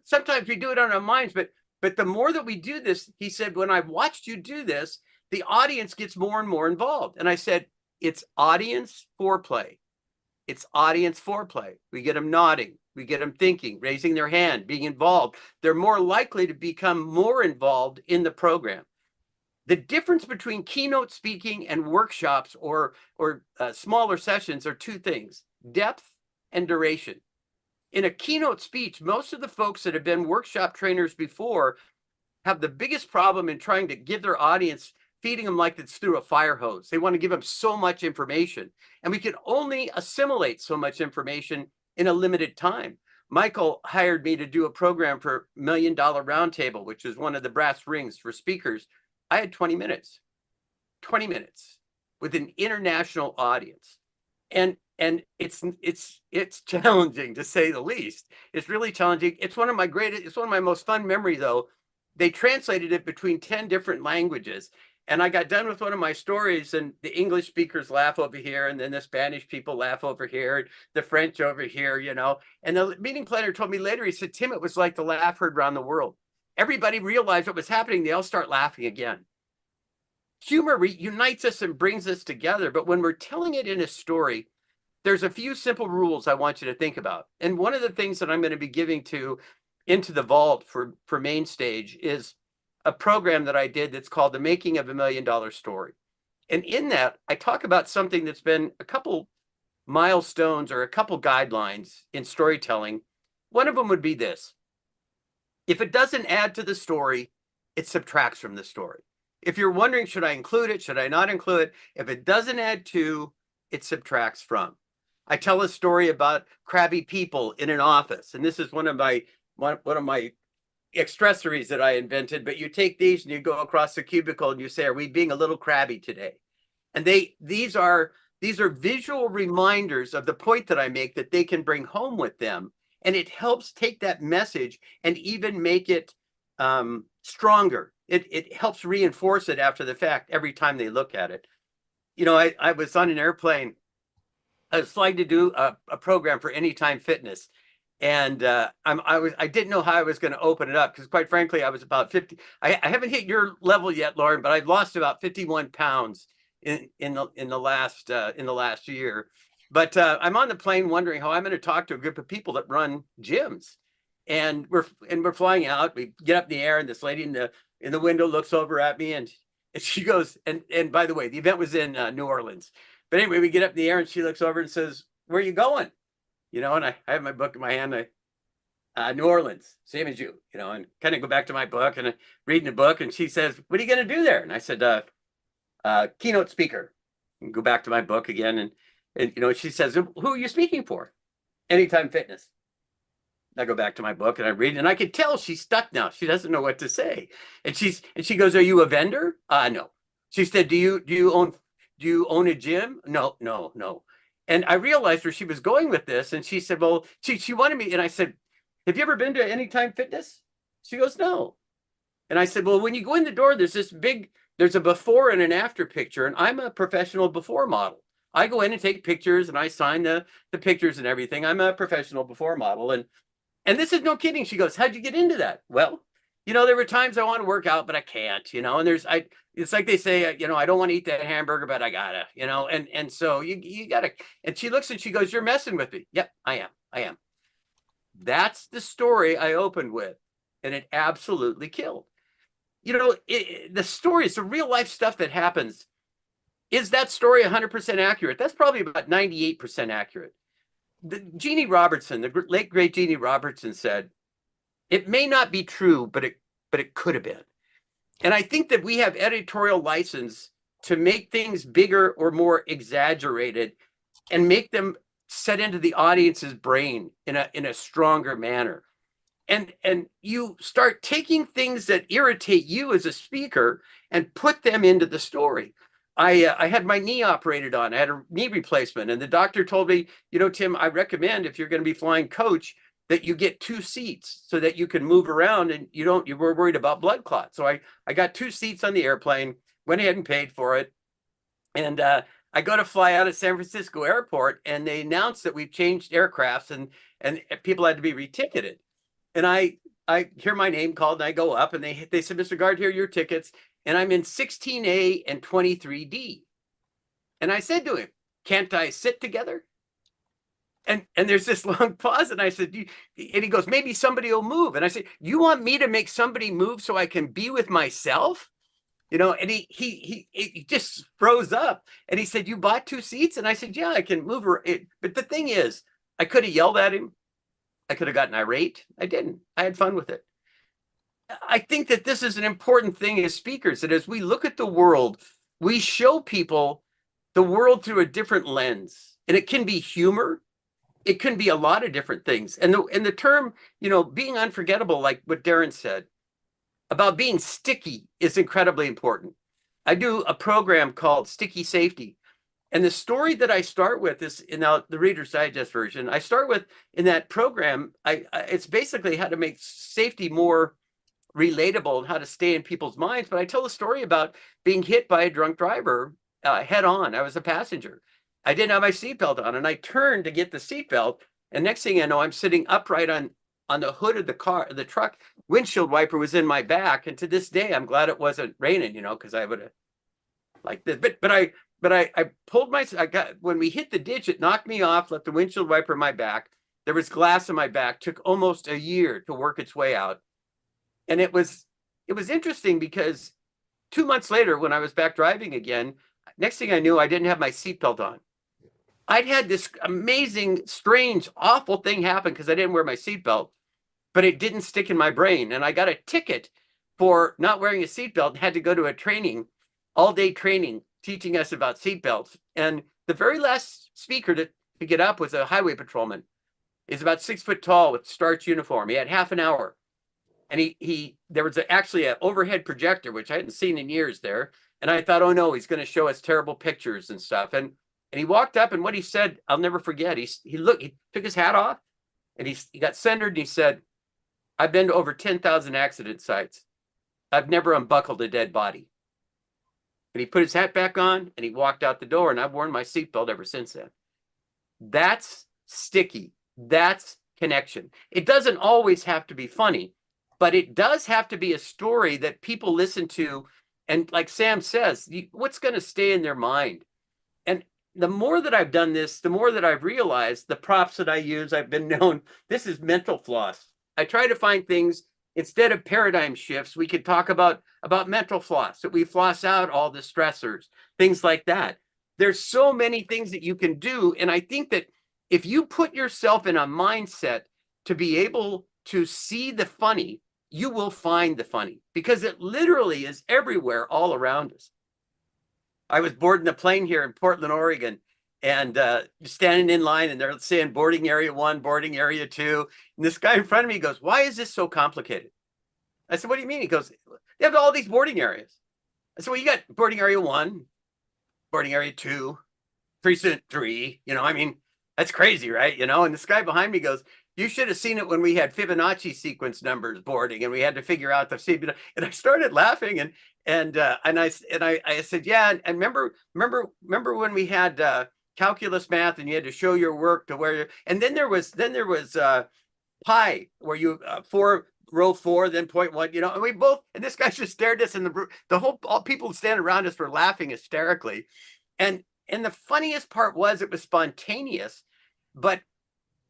Sometimes we do it on our minds, but the more that we do this, he said, when I've watched you do this, the audience gets more and more involved. And I said, it's audience foreplay. It's audience foreplay. We get them nodding. We get them thinking, raising their hand, being involved. They're more likely to become more involved in the program. The difference between keynote speaking and workshops or smaller sessions are two things: depth and duration. In a keynote speech, most of the folks that have been workshop trainers before have the biggest problem in trying to give their audience feeding them like it's through a fire hose. They want to give them so much information, and we can only assimilate so much information in a limited time. Michael hired me to do a program for $1 Million Roundtable, which is one of the brass rings for speakers. I had 20 minutes with an international audience. And it's challenging, to say the least. It's really challenging. It's one of my most fun memories, though. They translated it between 10 different languages. And I got done with one of my stories, and the English speakers laugh over here, and then the Spanish people laugh over here, the French over here, you know. And the meeting planner told me later, he said, Tim, it was like the laugh heard around the world. Everybody realized what was happening. They all start laughing again. Humor unites us and brings us together. But when we're telling it in a story, there's a few simple rules I want you to think about. And one of the things that I'm going to be giving to Into the Vault for MainStage is a program that I did that's called The Making of $1 Million Story. And in that, I talk about something that's been a couple milestones or a couple guidelines in storytelling. One of them would be this: if it doesn't add to the story, it subtracts from the story. If you're wondering, should I include it? Should I not include it? If it doesn't add to, it subtracts from. I tell a story about crabby people in an office, and this is one of my accessories that I invented. But you take these and you go across the cubicle and you say, "Are we being a little crabby today?" And these are visual reminders of the point that I make that they can bring home with them, and it helps take that message and even make it stronger. It helps reinforce it after the fact every time they look at it. You know, I was on an airplane. I was flying to do a program for Anytime Fitness, and I didn't know how I was going to open it up, because quite frankly, I was about 50. I haven't hit your level yet, Lauren, but I've lost about 51 pounds in the last year. But I'm on the plane wondering how I'm going to talk to a group of people that run gyms, and we're flying out. We get up in the air, and this lady in the window looks over at me, and she goes, and by the way, the event was in New Orleans. But anyway, we get up in the air, and she looks over and says, "Where are you going?" You know, and I have my book in my hand. New Orleans, same as you, you know, and kind of go back to my book and reading the book. And she says, "What are you going to do there?" And I said, "Keynote speaker." And go back to my book again. And you know, she says, "Who are you speaking for?" "Anytime Fitness." I go back to my book and I read, and I could tell she's stuck now. She doesn't know what to say. And she goes, "Are you a vendor?" No. She said, Do you own a gym?" No. And I realized where she was going with this. And she said, well, she wanted me. And I said, "Have you ever been to Anytime Fitness?" She goes, "No." And I said, "Well, when you go in the door, there's a before and an after picture. And I'm a professional before model. I go in and take pictures, and I sign the pictures and everything. I'm a professional before model." And this is no kidding. She goes, "How'd you get into that?" "Well, you know, there were times I want to work out, but I can't, you know, and it's like they say, you know, I don't want to eat that hamburger, but I gotta, you know, and so you gotta." And she looks and she goes, "You're messing with me." "Yep, I am. That's the story I opened with, and it absolutely killed. You know, the story is the real life stuff that happens. Is that story 100% accurate? That's probably about 98% accurate. Jeannie Robertson, the late great Jeannie Robertson, said, "It may not be true, but it could have been." And I think that we have editorial license to make things bigger or more exaggerated and make them set into the audience's brain in a stronger manner. And you start taking things that irritate you as a speaker and put them into the story. I had my knee operated on. I had a knee replacement, and the doctor told me, "You know, Tim, I recommend, if you're going to be flying coach, that you get 2 seats so that you can move around and you were worried about blood clots." So I got 2 seats on the airplane, went ahead and paid for it. And I go to fly out of San Francisco airport, and they announced that we've changed aircrafts, and people had to be reticketed. And I hear my name called, and I go up, and they said, "Mr. Guard, here are your tickets." And I'm in 16A and 23D. And I said to him, "Can't I sit together?" And there's this long pause, and I said, and he goes, "Maybe somebody will move." And I said, "You want me to make somebody move so I can be with myself?" You know, and he just froze up, and he said, "You bought 2 seats?" And I said, "Yeah, I can move her." But the thing is, I could have yelled at him. I could have gotten irate. I didn't. I had fun with it. I think that this is an important thing as speakers, that as we look at the world, we show people the world through a different lens. And it can be humor. It can be a lot of different things. And the term, being unforgettable, like what Darren said, about being sticky is incredibly important. I do a program called Sticky Safety. And the story that I start with is in the Reader's Digest version. I start with, in that program, it's basically how to make safety more relatable and how to stay in people's minds. But I tell a story about being hit by a drunk driver head on. I was a passenger. I didn't have my seatbelt on, and I turned to get the seatbelt. And next thing I know, I'm sitting upright on the hood of the truck. Windshield wiper was in my back, and to this day, I'm glad it wasn't raining, because I would have like this. But I pulled when we hit the ditch, it knocked me off, left the windshield wiper in my back. There was glass in my back. Took almost a year to work its way out. And it was interesting because 2 months later, when I was back driving again, next thing I knew, I didn't have my seatbelt on. I'd had this amazing, strange, awful thing happen because I didn't wear my seatbelt, but it didn't stick in my brain. And I got a ticket for not wearing a seatbelt and had to go to a training, all-day training, teaching us about seatbelts. And the very last speaker to get up was a highway patrolman. He's about 6 foot tall with starched uniform. He had half an hour. And there was actually an overhead projector, which I hadn't seen in years there. And I thought, oh no, he's going to show us terrible pictures and stuff. And he walked up, and what he said, I'll never forget. He took his hat off, and he got centered, and he said, I've been to over 10,000 accident sites. I've never unbuckled a dead body. And he put his hat back on, and he walked out the door, and I've worn my seatbelt ever since then. That's sticky. That's connection. It doesn't always have to be funny, but it does have to be a story that people listen to. And like Sam says, what's going to stay in their mind? And the more that I've done this, the more that I've realized the props that I use, I've been known, this is mental floss. I try to find things, instead of paradigm shifts, we could talk about mental floss, that we floss out all the stressors, things like that. There's so many things that you can do. And I think that if you put yourself in a mindset to be able to see the funny, you will find the funny, because it literally is everywhere all around us. I was boarding a plane here in Portland, Oregon, and standing in line, and they're saying boarding area 1, boarding area 2. And this guy in front of me goes, why is this so complicated? I said, what do you mean? He goes, they have all these boarding areas. I said, well, you got boarding area 1, boarding area 2, precinct 3. I mean, that's crazy, right? And this guy behind me goes, you should have seen it when we had Fibonacci sequence numbers boarding, and we had to figure out the sequence. And I started laughing, and I said, yeah. And remember when we had calculus math, and you had to show your work to where you. And then there was pi, where you 4 row 4, then 0.1. And we both. And this guy just stared at us, and all people standing around us were laughing hysterically. And the funniest part was it was spontaneous, but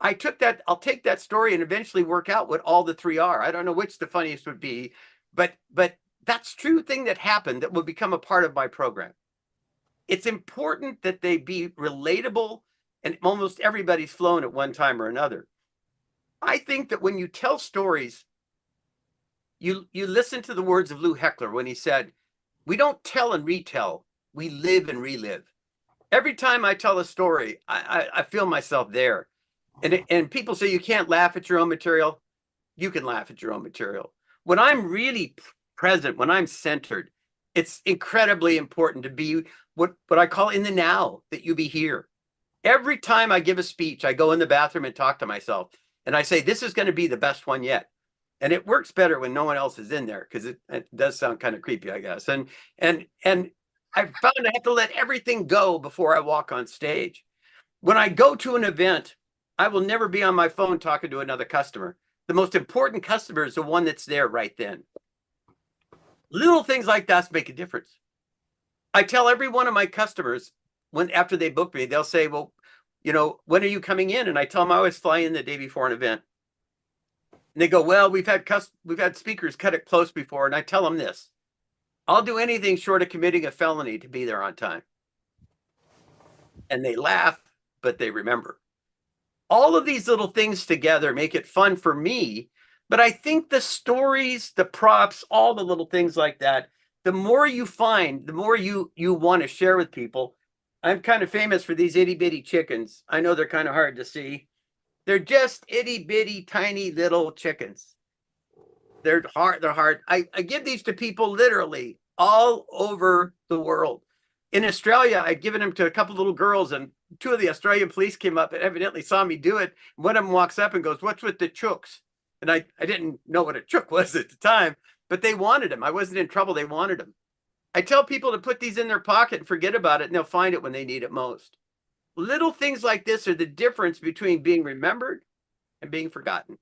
I'll take that story and eventually work out what all the 3 are. I don't know which the funniest would be, but that's true thing that happened that will become a part of my program. It's important that they be relatable, and almost everybody's flown at one time or another. I think that when you tell stories, you listen to the words of Lou Heckler when he said, we don't tell and retell, we live and relive. Every time I tell a story, I feel myself there. And people say you can't laugh at your own material. You can laugh at your own material. When I'm really present, when I'm centered, it's incredibly important to be what I call in the now, that you be here. Every time I give a speech, I go in the bathroom and talk to myself. And I say, this is going to be the best one yet. And it works better when no one else is in there, because it does sound kind of creepy, I guess. And I found I have to let everything go before I walk on stage. When I go to an event, I will never be on my phone talking to another customer. The most important customer is the one that's there right then. Little things like that make a difference. I tell every one of my customers, after they book me, they'll say, well, when are you coming in? And I tell them I always fly in the day before an event. And they go, well, we've had speakers cut it close before. And I tell them this, I'll do anything short of committing a felony to be there on time. And they laugh, but they remember. All of these little things together make it fun for me, But I think the stories, the props, all the little things like that, the more you find, the more you want to share with people. I'm kind of famous for these itty bitty chickens. I know they're kind of hard to see. They're just itty bitty tiny little chickens. They're hard. I give these to people literally all over the world. In Australia, I'd given them to a couple little girls, and two of the Australian police came up and evidently saw me do it. One of them walks up and goes, "What's with the chooks?" And I didn't know what a chook was at the time, but they wanted them. I wasn't in trouble. They wanted them. I tell people to put these in their pocket and forget about it, and they'll find it when they need it most. Little things like this are the difference between being remembered and being forgotten.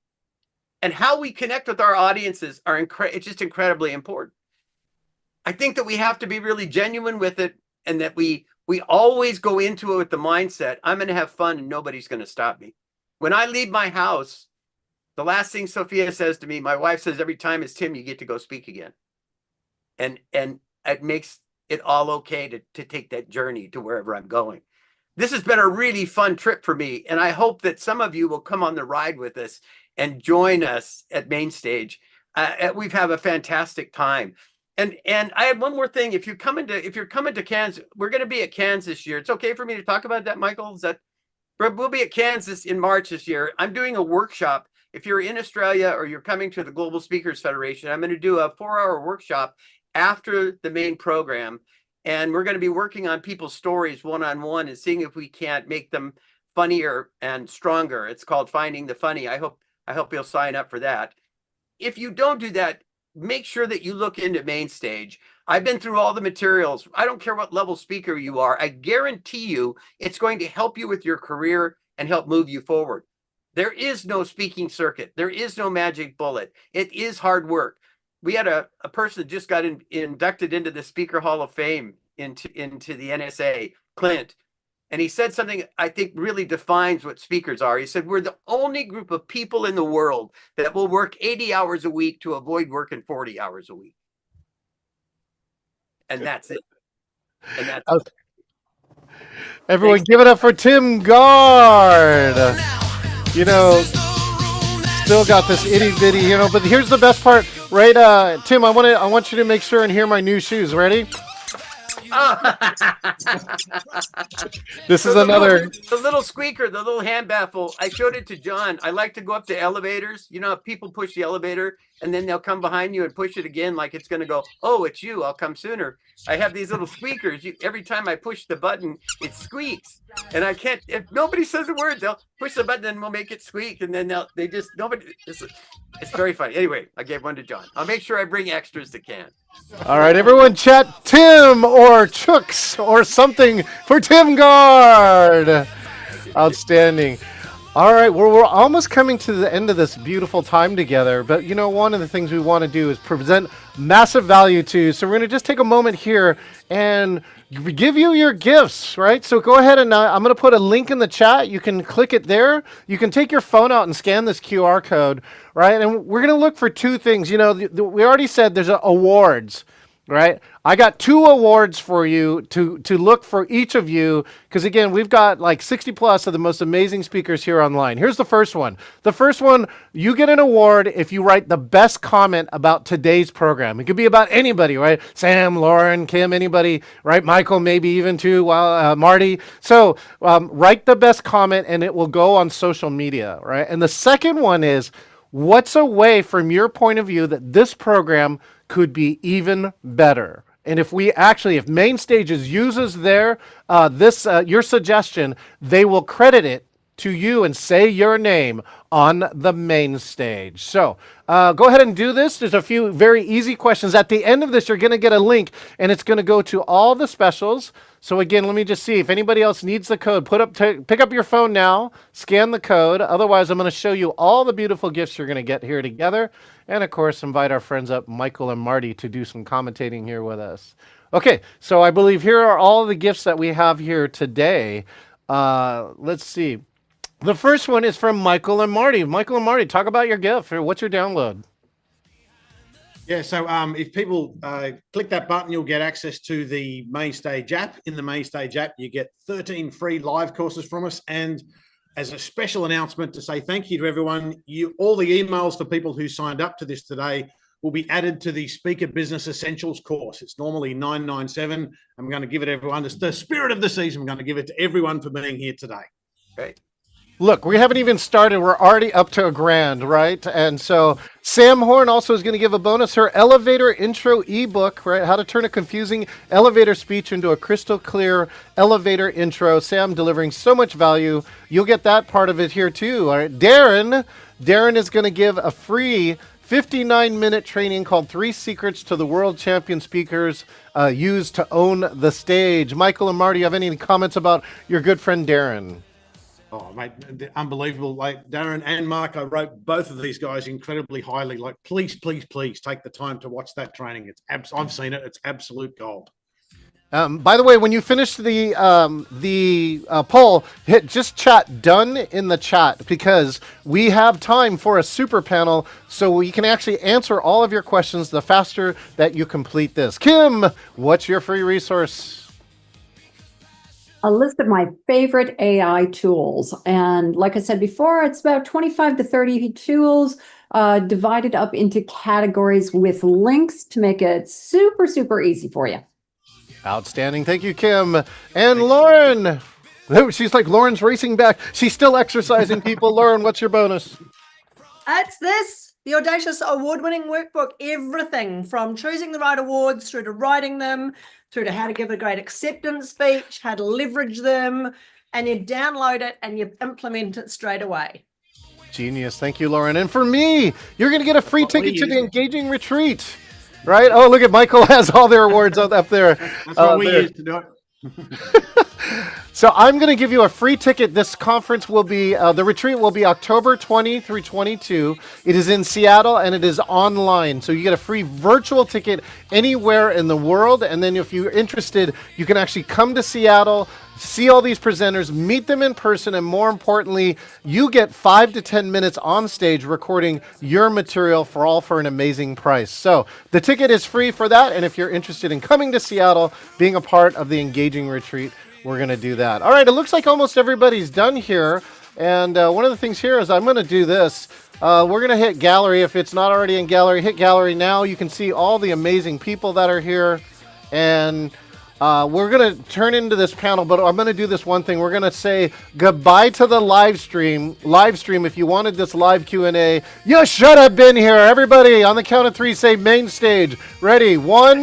And how we connect with our audiences it's just incredibly important. I think that we have to be really genuine with it, and that we always go into it with the mindset, I'm going to have fun and nobody's going to stop me. When I leave my house, the last thing Sophia says to me, my wife says every time, is, "Tim, you get to go speak again." And it makes it all okay to take that journey to wherever I'm going. This has been a really fun trip for me, and I hope that some of you will come on the ride with us and join us at MainStage. We've had a fantastic time. And I have one more thing. If you're coming to Kansas, we're going to be at Kansas this year. It's okay for me to talk about that, Michael? We'll be at Kansas in March this year. I'm doing a workshop. If you're in Australia or you're coming to the Global Speakers Federation, I'm going to do a 4-hour workshop after the main program. And we're going to be working on people's stories one-on-one and seeing if we can't make them funnier and stronger. It's called Finding the Funny. I hope you'll sign up for that. If you don't do that, make sure that you look into MainStage. I've been through all the materials. I don't care what level speaker you are. I guarantee you it's going to help you with your career and help move you forward. There is no speaking circuit. There is no magic bullet. It is hard work. We had a person that just got inducted into the Speaker Hall of Fame into the NSA, Clint. And he said something I think really defines what speakers are. He said, "We're the only group of people in the world that will work 80 hours a week to avoid working 40 hours a week." And that's it. And that's it. Everyone, give it up for Tim Gard. You know, still got this itty bitty, you know, but here's the best part, right? Tim, I want you to make sure and hear my new shoes. Ready? This is another. The little squeaker, the little hand baffle. I showed it to John. I like to go up to elevators. You know, people push the elevator and then they'll come behind you and push it again, like it's going to go, "Oh, it's you. I'll come sooner." I have these little squeakers. Every time I push the button, it squeaks. And I can't, if nobody says a word, they'll push the button and we'll make it squeak. And then it's very funny. Anyway, I gave one to John. I'll make sure I bring extras to Can. All right, everyone, chat Tim or Chooks or something for Tim Gard. Outstanding. All right, we're almost coming to the end of this beautiful time together. But, you know, one of the things we want to do is present massive value to you. So we're going to just take a moment here and give you your gifts, right? So go ahead and I'm going to put a link in the chat. You can click it there. You can take your phone out and scan this QR code, right? And we're going to look for two things. You know, we already said there's awards, right? I got 2 awards for you to look for each of you, because again, we've got like 60 plus of the most amazing speakers here online. Here's the first one. The first one, you get an award if you write the best comment about today's program. It could be about anybody, right? Sam, Lauren, Kim, anybody, right? Michael, maybe even too, Marty. So write the best comment and it will go on social media, right? And the second one is, what's a way from your point of view that this program could be even better? And if MainStage uses your suggestion, they will credit it to you and say your name on the MainStage. So go ahead and do this. There's a few very easy questions. At the end of this, you're going to get a link, and it's going to go to all the specials. So again, let me just see if anybody else needs the code. Pick up your phone now, scan the code. Otherwise, I'm going to show you all the beautiful gifts you're going to get here together. And of course, invite our friends up, Michael and Marty, to do some commentating here with us. Okay, so I believe here are all the gifts that we have here today. Let's see. The first one is from Michael and Marty. Michael and Marty, talk about your gift. What's your download? Yeah, so if people click that button, you'll get access to the MainStage app. In the MainStage app, you get 13 free live courses from us and as a special announcement to say thank you to everyone, all the emails for people who signed up to this today will be added to the Speaker Business Essentials course. It's normally $997. I'm going to give it to everyone. It's the spirit of the season. I'm going to give it to everyone for being here today. Great. Look, we haven't even started. We're already up to $1,000, right? And so Sam Horn also is going to give a bonus, her elevator intro ebook, right? How to turn a confusing elevator speech into a crystal clear elevator intro. Sam delivering so much value. You'll get that part of it here too. All right. Darren is going to give a free 59-minute training called 3 Secrets to the World Champion Speakers Use to Own the Stage. Michael and Marty, you have any comments about your good friend Darren? Oh, mate, unbelievable. Like Darren and Mark, I wrote both of these guys incredibly highly. Like, please take the time to watch that training. I've seen it. It's absolute gold. By the way, when you finish the poll, just chat done in the chat, because we have time for a super panel, so we can actually answer all of your questions the faster that you complete this. Kim, what's your free resource? A list of my favorite AI tools. And like I said before, it's about 25 to 30 tools divided up into categories with links to make it super, super easy for you. Outstanding. Thank you, Kim. And Lauren. She's like, Lauren's racing back. She's still exercising people. Lauren, what's your bonus? It's this, the Audacious award-winning workbook. Everything from choosing the right awards through to writing them, through to how to give a great acceptance speech, how to leverage them, and you download it and you implement it straight away. Genius. Thank you, Lauren. And for me, you're going to get a free ticket to the Engaging Retreat. Right? Oh, look at Michael has all their awards up there. That's what we used to do it. So I'm going to give you a free ticket. This conference will be, the retreat will be October 20 through 22. It is in Seattle and it is online. So you get a free virtual ticket anywhere in the world. And then if you're interested, you can actually come to Seattle, see all these presenters, meet them in person, and more importantly, you get 5 to 10 minutes on stage recording your material for an amazing price. So the ticket is free for that. And if you're interested in coming to Seattle, being a part of the Engaging Retreat, we're going to do that. All right, it looks like almost everybody's done here. And one of the things here is I'm going to do this. We're going to hit gallery. If it's not already in gallery, hit gallery now. You can see all the amazing people that are here. And we're going to turn into this panel, but I'm going to do this one thing. We're going to say goodbye to the live stream. If you wanted this live Q&A, you should have been here. Everybody, on the count of 3, say MainStage. Ready? 1,